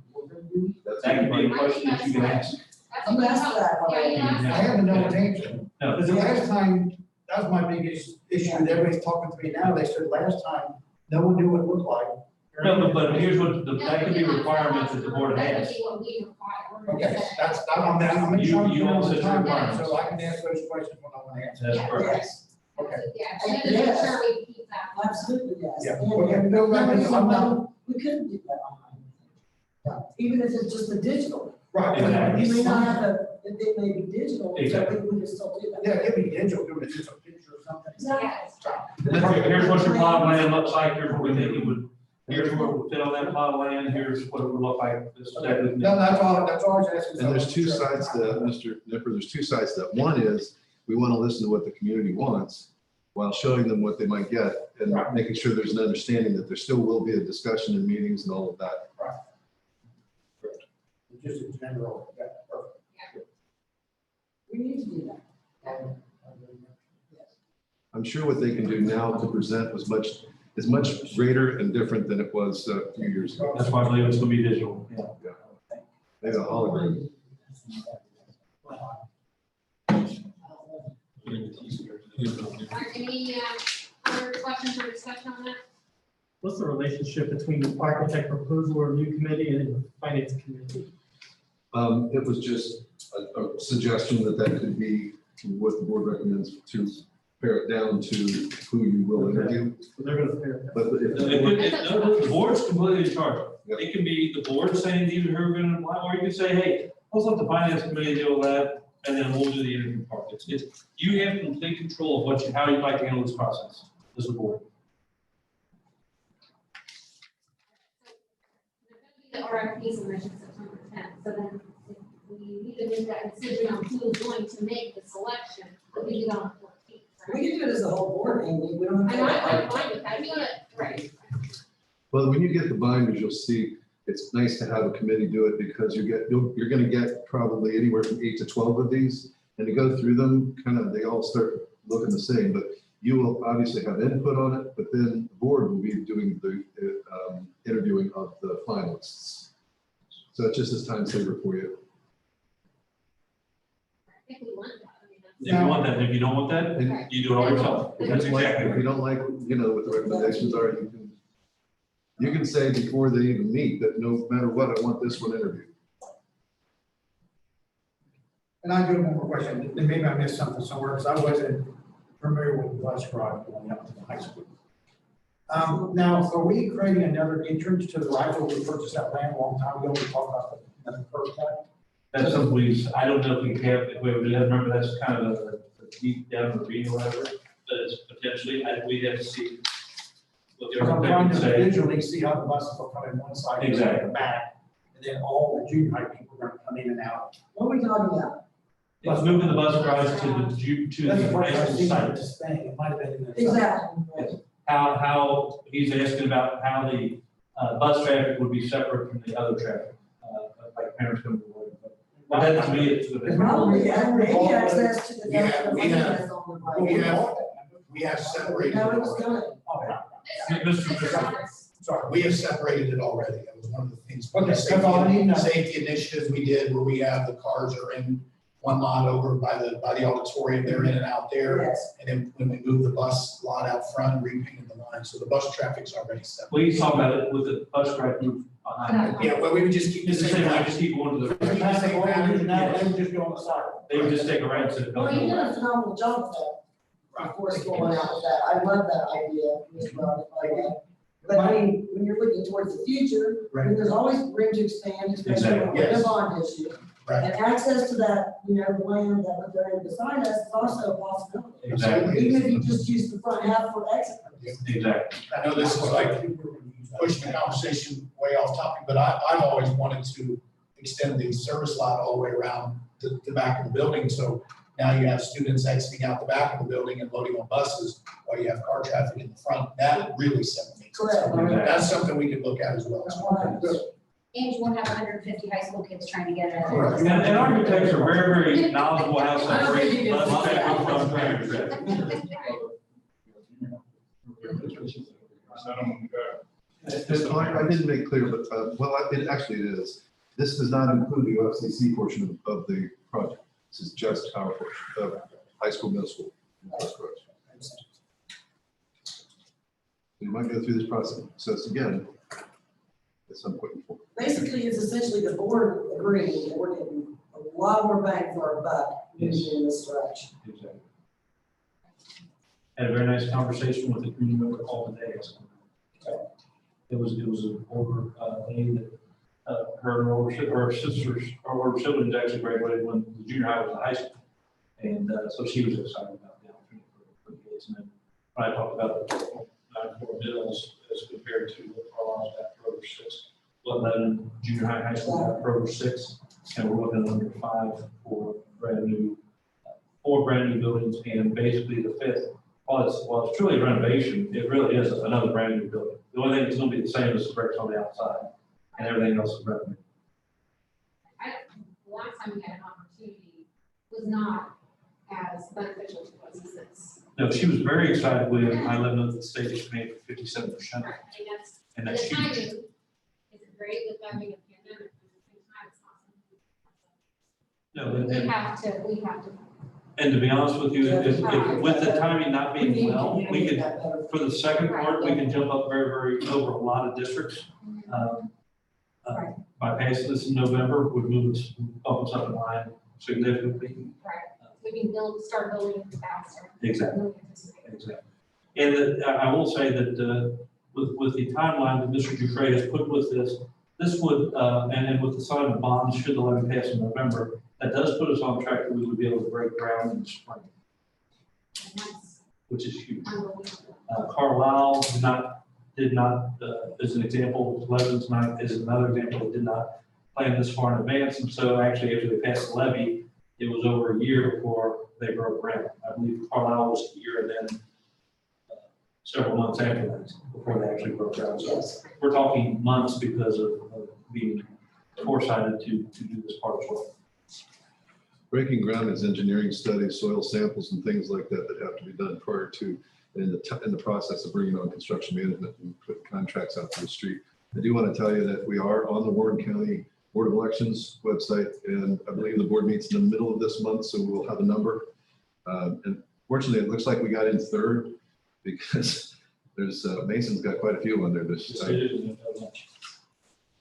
[SPEAKER 4] That's
[SPEAKER 5] That could be a question that you can ask.
[SPEAKER 3] That's
[SPEAKER 6] I'm
[SPEAKER 3] what
[SPEAKER 6] asked that
[SPEAKER 3] Yeah,
[SPEAKER 6] already.
[SPEAKER 3] you asked
[SPEAKER 10] I
[SPEAKER 3] that.
[SPEAKER 10] haven't known an answer.
[SPEAKER 5] No,
[SPEAKER 10] Because the last time, that was my biggest issue, that everybody's talking to me now, they said last time, no one knew what it looked like.
[SPEAKER 5] no, but here's what, that could be requirements that the board
[SPEAKER 3] That
[SPEAKER 5] has.
[SPEAKER 3] could be what we require.
[SPEAKER 10] Okay, I'm trying
[SPEAKER 5] You
[SPEAKER 10] to
[SPEAKER 5] all set
[SPEAKER 10] the
[SPEAKER 5] your
[SPEAKER 10] time,
[SPEAKER 5] requirements.
[SPEAKER 10] so I can ask those questions when I want to answer.
[SPEAKER 5] That's correct.
[SPEAKER 6] Yes,
[SPEAKER 10] Okay.
[SPEAKER 3] Yeah, so then make sure we keep that.
[SPEAKER 6] absolutely, yes.
[SPEAKER 10] Yeah.
[SPEAKER 6] And-
[SPEAKER 10] Okay,
[SPEAKER 6] and
[SPEAKER 10] no,
[SPEAKER 6] no
[SPEAKER 10] but
[SPEAKER 6] reason
[SPEAKER 10] I'm
[SPEAKER 6] why
[SPEAKER 10] not-
[SPEAKER 6] we couldn't do that online. Even if it's just a digital.
[SPEAKER 10] Right.
[SPEAKER 5] Exactly.
[SPEAKER 6] You may not have it may be digital, but
[SPEAKER 5] Exactly.
[SPEAKER 6] we can still do that.
[SPEAKER 10] Yeah, give me digital, give me just a picture or something.
[SPEAKER 3] Yes.
[SPEAKER 5] Here's what your plot of land looks like, here's what we think it would, here's what would fit on that plot of land, here's what it would look like. This is that.
[SPEAKER 10] No, that's all I was asking.
[SPEAKER 4] And there's two sides to that, Mr. Nipper, there's two sides to that. One is, we want to listen to what the community wants while showing them what they might get and
[SPEAKER 10] Right.
[SPEAKER 4] making sure there's an understanding that there still will be a discussion in meetings and all of that.
[SPEAKER 10] Just in general, yeah, perfect.
[SPEAKER 6] We need to do that. Yes.
[SPEAKER 4] I'm sure what they can do now to present is much greater and different than it was a few years ago.
[SPEAKER 5] That's why I believe it's gonna be digital, yeah.
[SPEAKER 4] Maybe a hologram.
[SPEAKER 3] Any other questions or discussion on that?
[SPEAKER 1] What's the relationship between the architect proposal review committee and the finance committee?
[SPEAKER 4] It was just a suggestion that could be what the board recommends to pare it down to who you will interview.
[SPEAKER 1] So they're gonna pair it.
[SPEAKER 4] But if the
[SPEAKER 5] It
[SPEAKER 4] board-
[SPEAKER 5] could- The board's completely in charge.
[SPEAKER 4] Yep.
[SPEAKER 5] It can be the board saying these are who are gonna apply, or you can say, hey, let's let the finance committee deal with that, and then we'll do the interview part. You have complete control of how you'd like to handle this process as a board.
[SPEAKER 3] The RFP submission September 10th, so then if we need to make that decision on who is going to make the selection, but we do that on the 14th.
[SPEAKER 6] We can do it as a whole board, Amy, we don't have
[SPEAKER 3] And
[SPEAKER 6] to.
[SPEAKER 3] I'm fine with that, doing it, right.
[SPEAKER 4] Well, when you get the binders, you'll see, it's nice to have a committee do it because you're gonna get probably anywhere from 8 to 12 of these. And to go through them, kind of, they all start looking the same, but you will obviously have input on it, but then the board will be doing the interviewing of the finalists. So it just is time saver for you.
[SPEAKER 3] I think we want that, I mean, that's.
[SPEAKER 5] If you want that, if you don't want that,
[SPEAKER 4] And
[SPEAKER 5] you do it all yourself.
[SPEAKER 4] if
[SPEAKER 5] That's
[SPEAKER 4] you don't like-
[SPEAKER 5] exactly
[SPEAKER 4] if you
[SPEAKER 5] right.
[SPEAKER 4] don't like, what the recommendations are, you can say before they even meet that no matter what, I want this one interviewed.
[SPEAKER 10] And I do have one more question, and maybe I missed something somewhere, because I wasn't familiar with bus drive going up to the high school. Now, are we creating another entrance to the right where we purchased that land a long time ago, we talked about the curb cut?
[SPEAKER 5] That's something I don't know if we have, if we ever did, remember, that's kind of a deep down ravine or whatever, that is potentially, we'd have to see what the
[SPEAKER 10] Because I'm trying
[SPEAKER 5] architect
[SPEAKER 10] to
[SPEAKER 5] would say.
[SPEAKER 10] visually see how the buses will come in one side and
[SPEAKER 5] Exactly.
[SPEAKER 10] the back, and then all the junior high people are gonna come in and out.
[SPEAKER 6] What are we talking about?
[SPEAKER 5] Let's move the bus drives to the
[SPEAKER 10] That's the
[SPEAKER 5] high
[SPEAKER 10] first I
[SPEAKER 5] school
[SPEAKER 10] seen
[SPEAKER 5] site.
[SPEAKER 10] this thing, it might have been in the.
[SPEAKER 6] Exactly.
[SPEAKER 5] How, he's asking about how the bus traffic would be separate from the other traffic, like parents coming to work. But that to me, it's.
[SPEAKER 6] It's probably, any access to the.
[SPEAKER 11] We have- we have-
[SPEAKER 6] is on the right.
[SPEAKER 11] We have separated.
[SPEAKER 6] No,
[SPEAKER 11] it
[SPEAKER 6] it was
[SPEAKER 11] already.
[SPEAKER 6] done.
[SPEAKER 10] Oh, yeah.
[SPEAKER 5] Mr.
[SPEAKER 10] Sorry.
[SPEAKER 11] We have separated it already. That was one of the things.
[SPEAKER 10] Okay, that's all I need to know.
[SPEAKER 11] Safety initiatives we did where we have the cars are in one lot over by the auditorium, they're in and out there.
[SPEAKER 6] Yes.
[SPEAKER 11] And then when we move the bus lot out front, repainting the line, so the bus traffic's already set.
[SPEAKER 5] Please talk about it with the bus drive move behind.
[SPEAKER 11] Yeah, well, we would just keep the
[SPEAKER 5] Just the
[SPEAKER 11] same.
[SPEAKER 5] same, I just keep going to the,
[SPEAKER 10] If you pass the board, now they would just go on the side.
[SPEAKER 5] they would just take a right to the.
[SPEAKER 6] Well, you did a phenomenal job though, before going out with that. I love that idea, Ms. Brown, by the way. But I mean, when you're looking towards the future, I mean, there's always room to expand, especially when
[SPEAKER 11] Exactly,
[SPEAKER 6] we're in a
[SPEAKER 11] yes.
[SPEAKER 6] bond issue.
[SPEAKER 11] Right.
[SPEAKER 6] And access to that, the land that was there beside us is also a possibility.
[SPEAKER 5] Exactly,
[SPEAKER 6] Even if you just use the front half for exit.
[SPEAKER 5] exactly.
[SPEAKER 11] I know this is like pushing the conversation way off topic, but I've always wanted to extend the service lot all the way around the back of the building. So now you have students exiting out the back of the building and loading on buses while you have car traffic in the front. That really separates.
[SPEAKER 6] Correct.
[SPEAKER 11] That's something we could look at as well.
[SPEAKER 6] That's what I do.
[SPEAKER 7] And you won't have 150 high school kids trying to get
[SPEAKER 11] Correct.
[SPEAKER 7] it.
[SPEAKER 5] And architects are very, very knowledgeable how to
[SPEAKER 6] I don't think
[SPEAKER 5] separate
[SPEAKER 6] you
[SPEAKER 5] bus
[SPEAKER 6] can-
[SPEAKER 5] traffic from trailer traffic.
[SPEAKER 4] I didn't make clear, but, well, it actually is. This does not include the OFCC portion of the project. This is just our portion of high school, middle school. That's correct. You might go through this process again at some point before.
[SPEAKER 6] Basically, it's essentially the board agreeing that we're getting a lot more bang for our buck moving in this direction.
[SPEAKER 5] Exactly. Had a very nice conversation with the community member called today. It was an older lady that, her sisters, or her siblings actually graduated when the junior high was in high school. And so she was excited about the opportunity for the kids. And then when I talked about the 9-4 bills as compared to what Carlisle's got for over 6, what Lebanon junior high school got for over 6, and we're looking at under 5 for brand new, 4 brand new buildings, and basically the 5th. While it's truly a renovation, it really is another brand new building. The only thing that's gonna be the same is the bricks on the outside, and everything else is renovated.
[SPEAKER 3] The last time we had an opportunity was not as beneficial to us as this.
[SPEAKER 5] No, she was very excited when I lived in the state is paying for 57%,
[SPEAKER 3] Right, and
[SPEAKER 5] and
[SPEAKER 3] the
[SPEAKER 5] that's
[SPEAKER 3] timing
[SPEAKER 5] huge.
[SPEAKER 3] is great with having a pandemic, but at the same time, it's not something
[SPEAKER 5] No,
[SPEAKER 3] We
[SPEAKER 5] and,
[SPEAKER 3] have to.
[SPEAKER 5] and to be honest with you, if, with the timing not
[SPEAKER 6] We need
[SPEAKER 5] being
[SPEAKER 6] to
[SPEAKER 5] well, we
[SPEAKER 6] communicate
[SPEAKER 5] could,
[SPEAKER 6] that better.
[SPEAKER 5] for the second part, we can jump up very over a lot of districts.
[SPEAKER 3] Right.
[SPEAKER 5] By passing this in November would move us, bump us up in line significantly.
[SPEAKER 3] We can start building faster.
[SPEAKER 5] Exactly. Exactly. And I will say that, with the timeline that Mr. Dufresne has put with this would, and with the sign of bonds, should the levy pass in November, that does put us on track that we would be able to break ground in the spring,
[SPEAKER 3] And that's
[SPEAKER 5] which is huge.
[SPEAKER 3] unbelievable.
[SPEAKER 5] Carlisle did not, as an example, Lebanon's not, is another example, that did not plan this far in advance. And so actually, after they passed the levy, it was over a year before they broke ground. I believe Carlisle was a year and then several months after that, before they actually broke ground. So
[SPEAKER 6] Yes.
[SPEAKER 5] we're talking months because of being foresighted to do this part as well.
[SPEAKER 4] Breaking ground is engineering studies, soil samples and things like that that have to be done prior to, in the process of bringing on construction management and put contracts out to the street. I do want to tell you that we are on the Warren County Board of Elections website, and I believe the board meets in the middle of this month, so we'll have a number. And fortunately, it looks like we got in third because there's, Mason's got quite a few on there this time.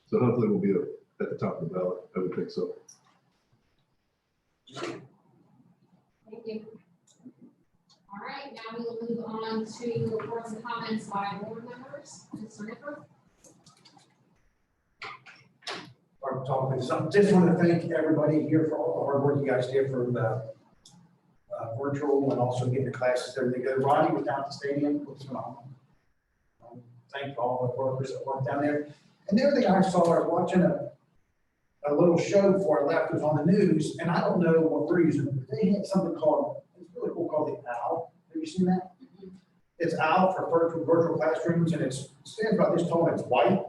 [SPEAKER 4] So hopefully we'll be at the top of the ballot. I would think so.
[SPEAKER 3] Thank you. All right, now we will move on to reports and comments by board members. Mr. Nipper?
[SPEAKER 10] Or talk with some, just want to thank everybody here for all the hard work you guys did for the virtual and also getting the classes, everything good. Ronnie was down at the stadium, was phenomenal. Thank all the workers that worked down there. And the other thing I saw, I was watching a little show before I left, it was on the news, and I don't know what we're using, but they had something called, it's really cool, called the OWL. Have you seen that? It's OWL for virtual classrooms, and it stands about this tall, and it's white,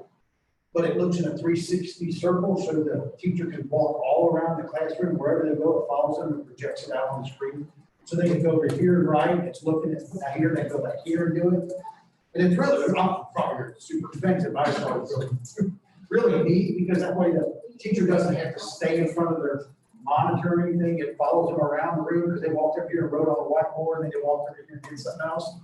[SPEAKER 10] but it looks in a 360 circle, so the teacher can walk all around the classroom, wherever they go, it follows them and projects it out on the screen. So they can go over here and right, it's looking at here, they go back here and do it. And it's really, I'm probably super expensive, I thought it was really neat, because that way the teacher doesn't have to stay in front of their monitor or anything, it follows them around the room, because they walked up here and wrote on the whiteboard, and then they walked up here and did something else,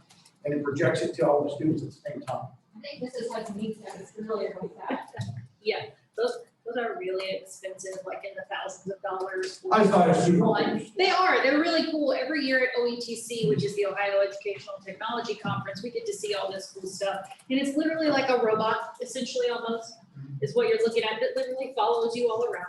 [SPEAKER 10] and it projects it to all the students at the same time.
[SPEAKER 3] I think this is what needs that, it's really that.
[SPEAKER 12] Yeah, those are really expensive, like in the thousands of dollars.
[SPEAKER 10] I thought it was super.
[SPEAKER 12] One. They are, they're really cool. Every year at OETC, which is the Ohio Educational Technology Conference, we get to see all this cool stuff. And it's literally like a robot, essentially almost, is what you're looking at, that literally follows you all around.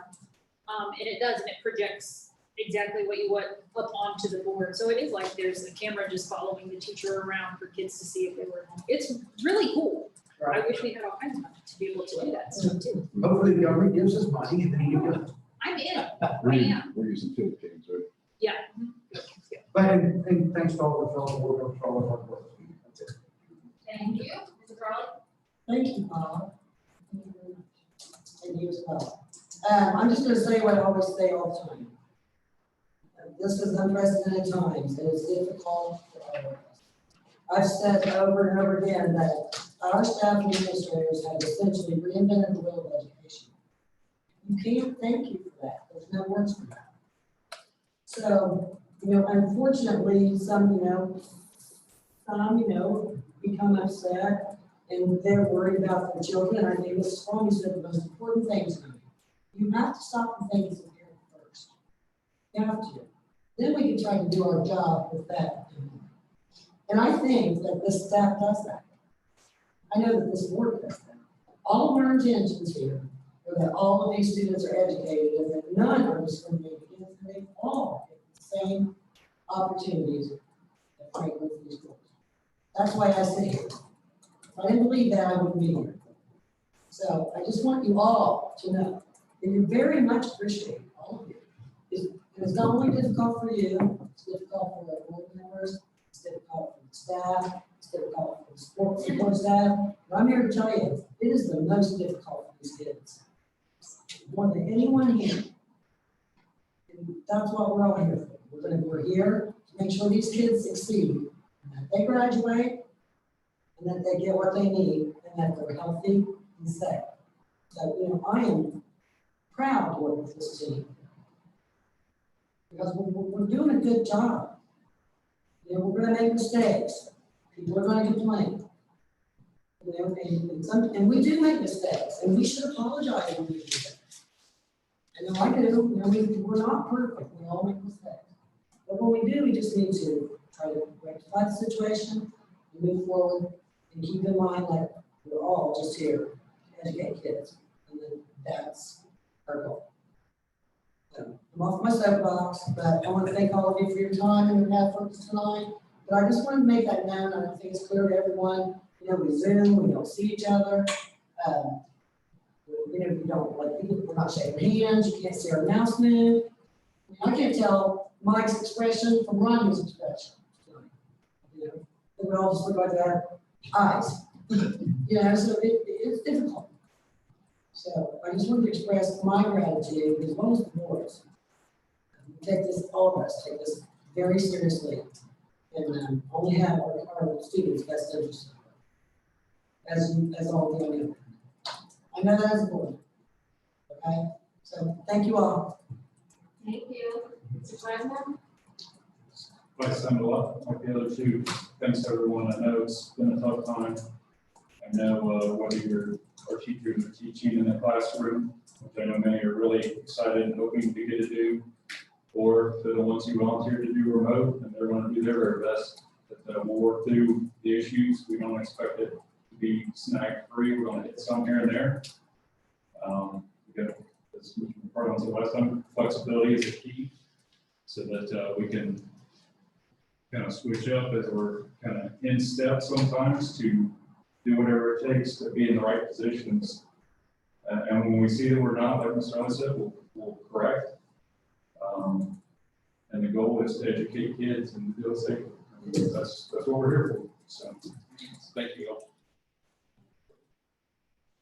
[SPEAKER 12] And it does, and it projects exactly what you want up onto the board. So it is like there's a camera just following the teacher around for kids to see if they were at home. It's really cool. I wish we had all kinds of money to be able to do that stuff too.
[SPEAKER 10] Hopefully the government gives us money, and then you do it.
[SPEAKER 12] I'm in, I am,
[SPEAKER 4] We're using field games, right?
[SPEAKER 12] yeah.
[SPEAKER 10] But, and thanks to all the fellow board members for all the hard work. That's it.
[SPEAKER 3] Thank you. Mrs. Raleigh?
[SPEAKER 6] Thank you, Bob. And you as well. I'm just gonna say what I always say all the time. This is unprecedented times, and it's difficult for all of us. I've said over and over again that our staff and administrators have essentially reinvented the wheel of education. You can't thank you for that, there's no words for that. So, unfortunately, some become upset, and they're worried about their children. I think Mrs. Swami said the most important thing to me. You have to stop and think as a parent first. You have to. Then we can try to do our job with that. And I think that this staff does that. I know that this board does that. All of our intentions here are that all of these students are educated and that none are discriminated against, and they all get the same opportunities at Franklin City Schools. That's why I sit here. If I didn't believe that, I wouldn't be here. So I just want you all to know that you're very much appreciated, all of you. It's not only difficult for you, it's difficult for the board members, it's difficult for the staff, it's difficult for the support staff. But I'm here to tell you, it is the most difficult for these kids. More than anyone here. And that's what we're all here for. We're here to make sure these kids succeed, and that they graduate, and that they get what they need, and that they're healthy and safe. So, I am proud to work with this team. Because we're doing a good job. You know, we're gonna make mistakes. People are gonna complain. You know, and we do make mistakes, and we should apologize when we do that. I know I do, you know, we're not perfect, we all make mistakes. But when we do, we just need to try to rectify the situation, and move forward, and keep in mind that we're all just here to educate kids, and then that's our goal. So, I'm off my soapbox, but I want to thank all of you for your time and your efforts tonight. But I just wanted to make that known, and I think it's clear to everyone, you know, we Zoom, we don't see each other. You know, we don't, like, we're not shaking hands, you can't see our mouths move. I can't tell Mike's expression from Ronnie's expression. You know, we all just look like our eyes. You know, so it's difficult. So I just wanted to express my gratitude as well as the boards. We take this, all of us take this very seriously, and only have our students' best interests as all of you know. I know that as a board. Okay, so thank you all.
[SPEAKER 3] Thank you. Mr. President?
[SPEAKER 8] I send a lot like the other two. Thanks everyone. I know it's been a tough time. I know whether our teachers are teaching in the classroom, which I know many are really excited and hoping to get to do, or to the ones who volunteer to do remote, and they're going to do their very best. But we'll work through the issues. We don't expect it to be snag free. We're going to hit some here and there. We got, as we probably said last time, flexibility is a key, so that we can kind of switch up as we're kind of in step sometimes to do whatever it takes to be in the right positions. And when we see that we're not, like Mr. Ellis said, we'll correct. And the goal is to educate kids and feel safe. That's what we're here for. So thank you all.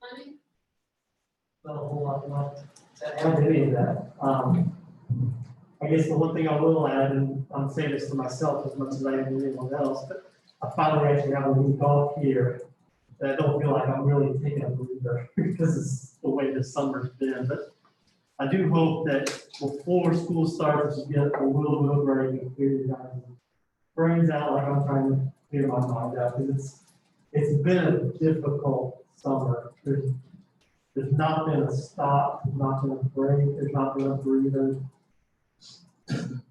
[SPEAKER 3] Money?
[SPEAKER 1] Not a whole lot left to add to any of that. I guess the one thing I will add, and I'm saying this to myself as much as I am to anyone else, but I finally actually have a week off here. And I don't feel like I'm really taking a breather because it's the way this summer's been. But I do hope that before school starts, we get a little bit of break and clear your guys' brains out like I'm trying to clear my mind out, because it's been a difficult summer. There's not been a stop, there's not been a break, there's not been a breather.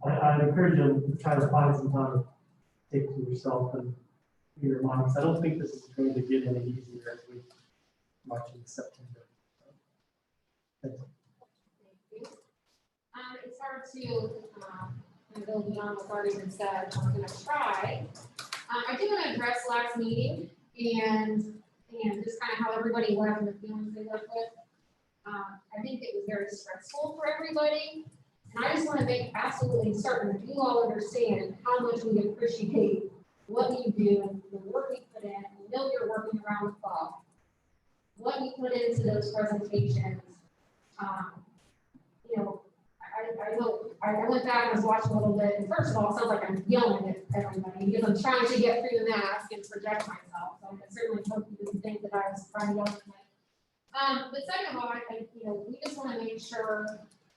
[SPEAKER 1] I'd encourage you to try to find some time to take to yourself and clear your mind, because I don't think this is going to get any easier as we march into September. Thanks.
[SPEAKER 3] Thank you. It's hard to go beyond what's already been said. I'm gonna try. I do want to address last meeting and just kind of how everybody left and the feelings they left with. I think it was very stressful for everybody. And I just want to make absolutely certain that you all understand how much we appreciate what you do, the work you put in. We know you're working around the clock. What you put into those presentations. You know, I went back and was watching a little bit, and first of all, it sounds like I'm yelling at everybody because I'm trying to get through the mask and project myself. So I certainly hope you didn't think that I was trying to yell tonight. But second of all, we just want to make sure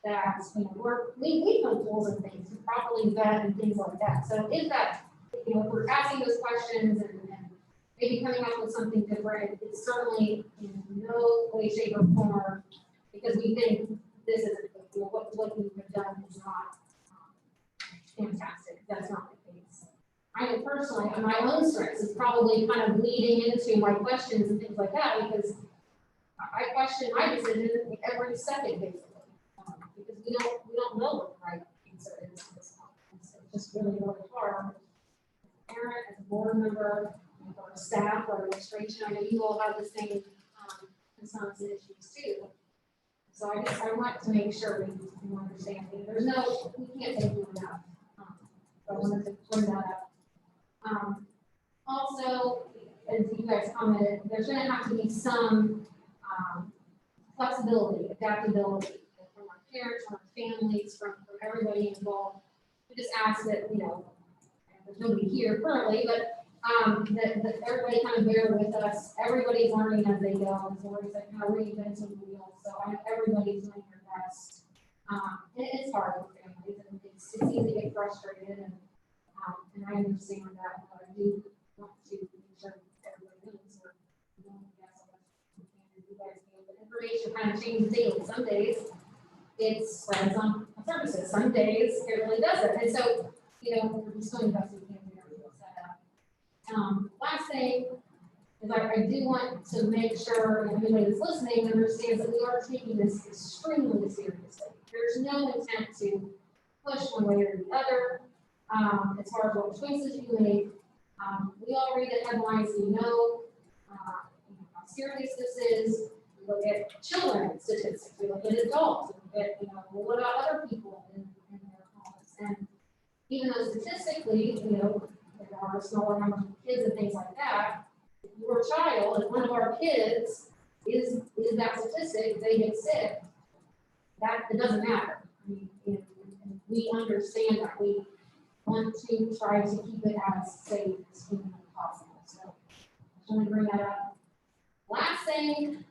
[SPEAKER 3] that, we know tools and things to properly vet and things like that. So if that, if we're asking those questions and maybe coming up with something different, it's certainly in no way, shape, or form because we think this isn't, what we have done is not fantastic. That's not the case. I know personally, on my own strengths is probably kind of leading into my questions and things like that because I question my decision every second, basically, because we don't know what the right answer is at this point. So it's just really, really hard. As a parent, as a board member, or staff, or administration, I know you all have the same concerns and issues too. So I want to make sure we understand. We can't thank you enough. So I wanted to point that out. Also, as you guys commented, there's going to have to be some flexibility, adaptability from our parents, from our families, from everybody involved. We just ask that, there's nobody here currently, but that everybody kind of bear with us. Everybody's learning as they go. So we're just like kind of reinventing the wheel. So everybody's doing their best. And it's hard with families and things it's easy to get frustrated and I understand that, but I do want to make sure everybody knows or, you know, yes, you guys can, but information kind of changes daily. Some days it spreads on services, some days it really doesn't. And so, you know, we're just doing the best we can to get everything set up. Last thing is I do want to make sure everybody that's listening understands that we are taking this extremely seriously. There's no intent to push one way or the other, as far as what choices you make. We all read the headlines, we know, how serious this is. We look at children statistics, we look at adults, we look at, what about other people in their homes? And even though statistically, there are a smaller number of kids and things like that, if your child, if one of our kids is that statistic, they get sick, that, it doesn't matter. I mean, and we understand that we want to try to keep it as safe as humanly possible. So I just want to bring that up. Last thing,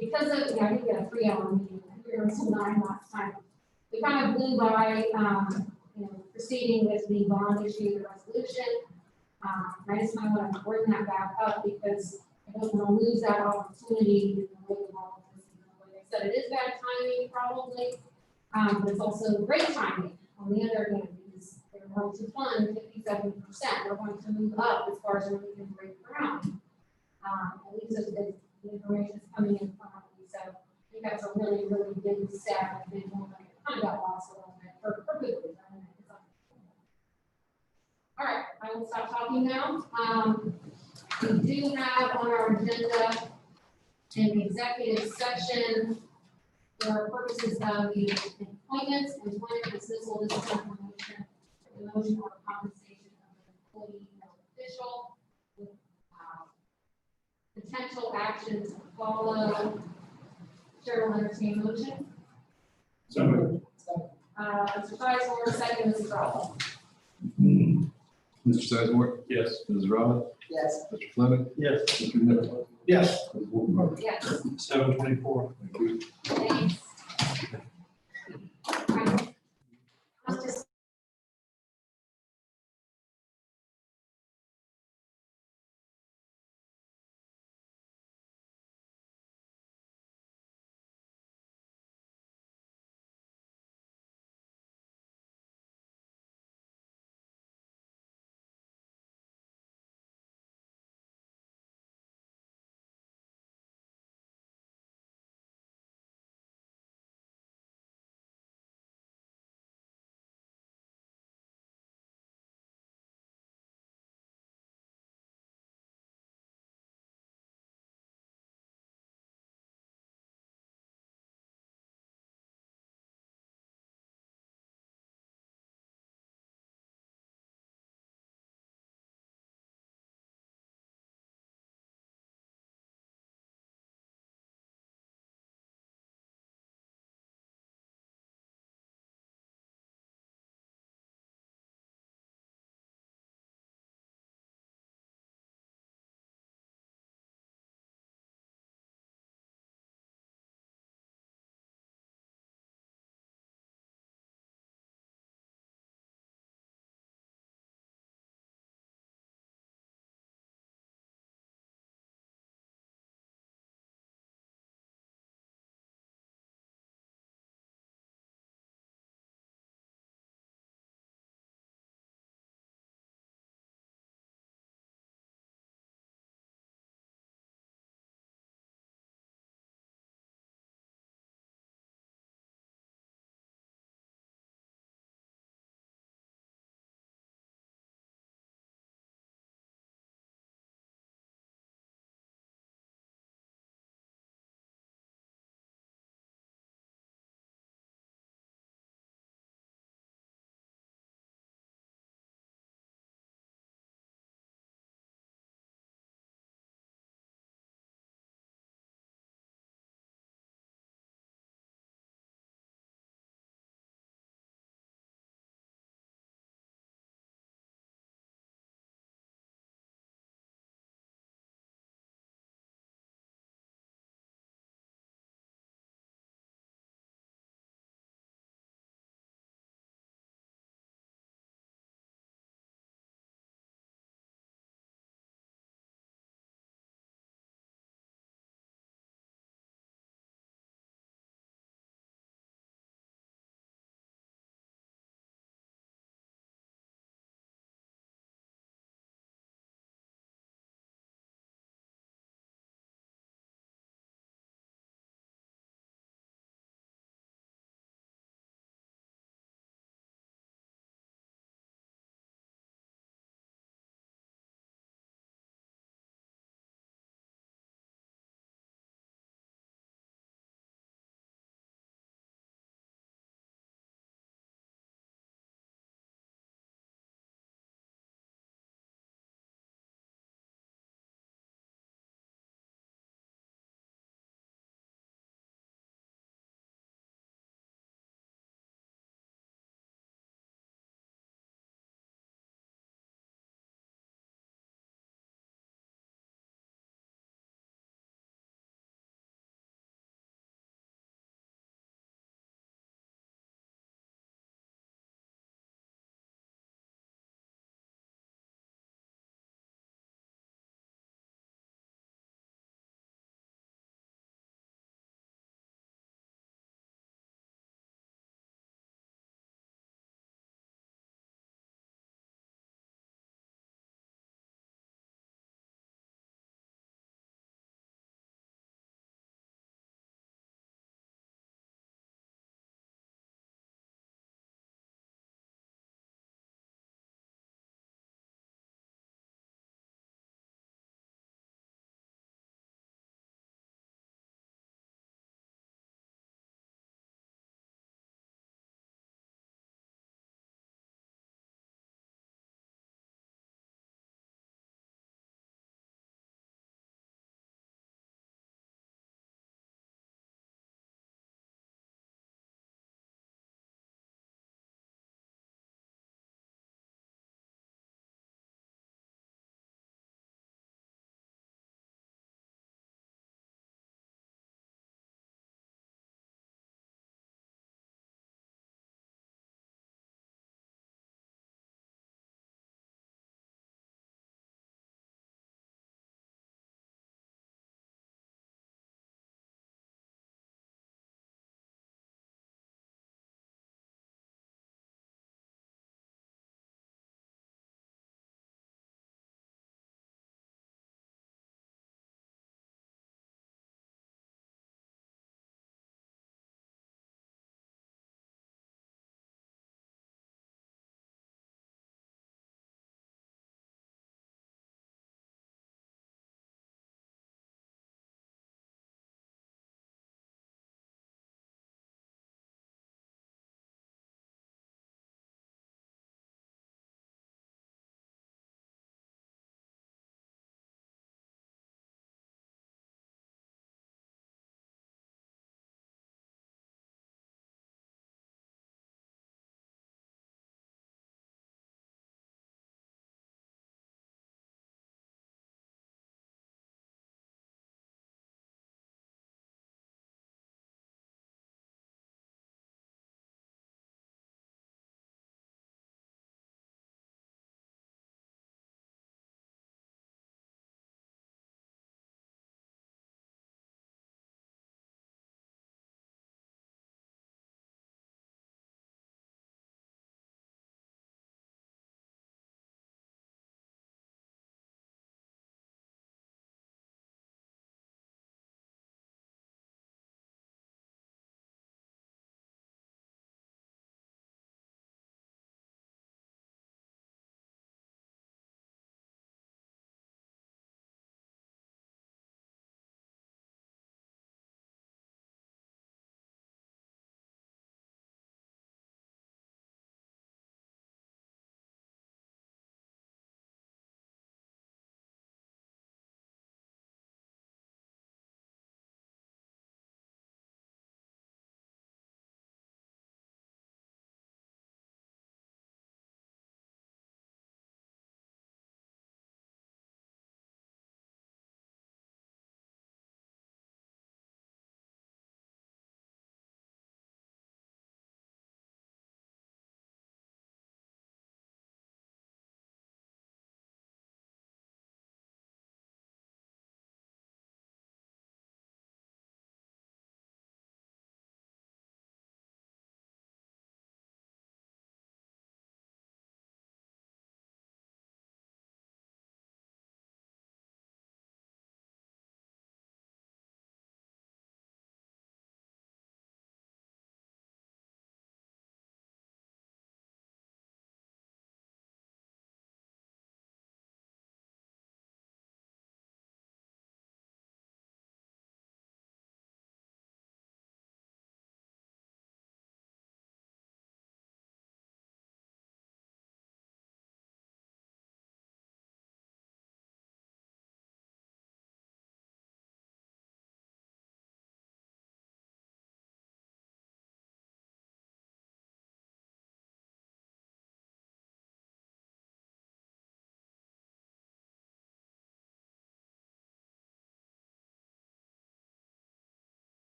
[SPEAKER 3] because of, I think we had a 3-hour meeting, we were until 9 last time. We kind of blew by, proceeding with the bond issue, the resolution. I just kind of want to bring that back up because I don't want to lose that opportunity in the way of all of this. Like I said, it is bad timing probably, but it's also great timing on the other hand, because they're going to fund 57%. We're going to move up as far as we can break ground. At least as the information is coming in front of me. So I think that's a really, really big step. I think one that kind of got lost a little bit for good reason. All right, I will stop talking now. We do have on our agenda an executive session for purposes of the appointments, employment, dismissal, discipline, promotion, demotion, or compensation of an employee or official with potential actions to follow. Chair will entertain a motion.
[SPEAKER 8] So moved.
[SPEAKER 3] Mr. Sizemore, second, Mrs. Rowell.
[SPEAKER 4] Mr. Sizemore?
[SPEAKER 8] Yes.
[SPEAKER 4] Mrs. Robin?
[SPEAKER 6] Yes.
[SPEAKER 4] Mr. Fleming?
[SPEAKER 1] Yes.
[SPEAKER 4] Mr. Nichols?
[SPEAKER 10] Yes.
[SPEAKER 4] Ms. Wolfenbarger?
[SPEAKER 3] Yes,
[SPEAKER 1] 7:24.
[SPEAKER 4] Thank you.
[SPEAKER 3] thanks.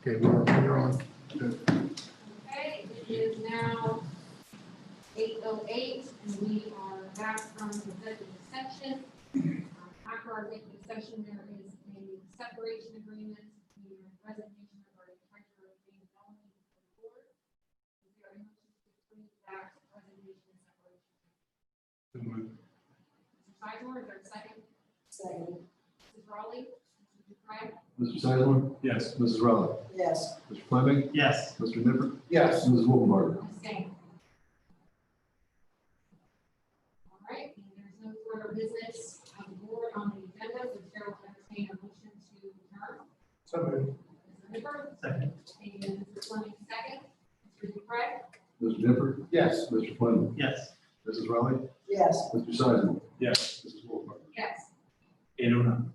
[SPEAKER 4] Okay, we're on.
[SPEAKER 3] Okay, it is now 8:08, and we are back from executive session. After our executive session, there is a separation agreement, the resignation of our treasurer, James Bellamy, to the board. Is there a motion to approve that resignation and separation? Mr. Sizemore, is there a second?
[SPEAKER 6] Second.
[SPEAKER 3] Mrs. Raleigh? Mr. Dupre?
[SPEAKER 4] Mr. Sizemore?
[SPEAKER 8] Yes.
[SPEAKER 4] Mrs. Rowley?
[SPEAKER 6] Yes.
[SPEAKER 4] Mr. Fleming?
[SPEAKER 1] Yes.
[SPEAKER 4] Mr. Nippert?
[SPEAKER 10] Yes.
[SPEAKER 4] Mrs. Wolfenbarger?
[SPEAKER 3] Abstain. All right, and there's no further business of the board on the agenda, so Chair will entertain a motion to adjourn.
[SPEAKER 10] So moved.
[SPEAKER 3] Mr. Nippert?
[SPEAKER 1] Second.
[SPEAKER 3] And Mr. Fleming, second. Mr. Dupre?
[SPEAKER 4] Mr. Nippert?
[SPEAKER 10] Yes.
[SPEAKER 4] Mr. Fleming?
[SPEAKER 1] Yes.
[SPEAKER 4] Mrs. Rowley?
[SPEAKER 6] Yes.
[SPEAKER 4] Mr. Sizemore?
[SPEAKER 8] Yes.
[SPEAKER 4] Mrs. Wolfenbarger?
[SPEAKER 3] Yes.
[SPEAKER 1] 8:09.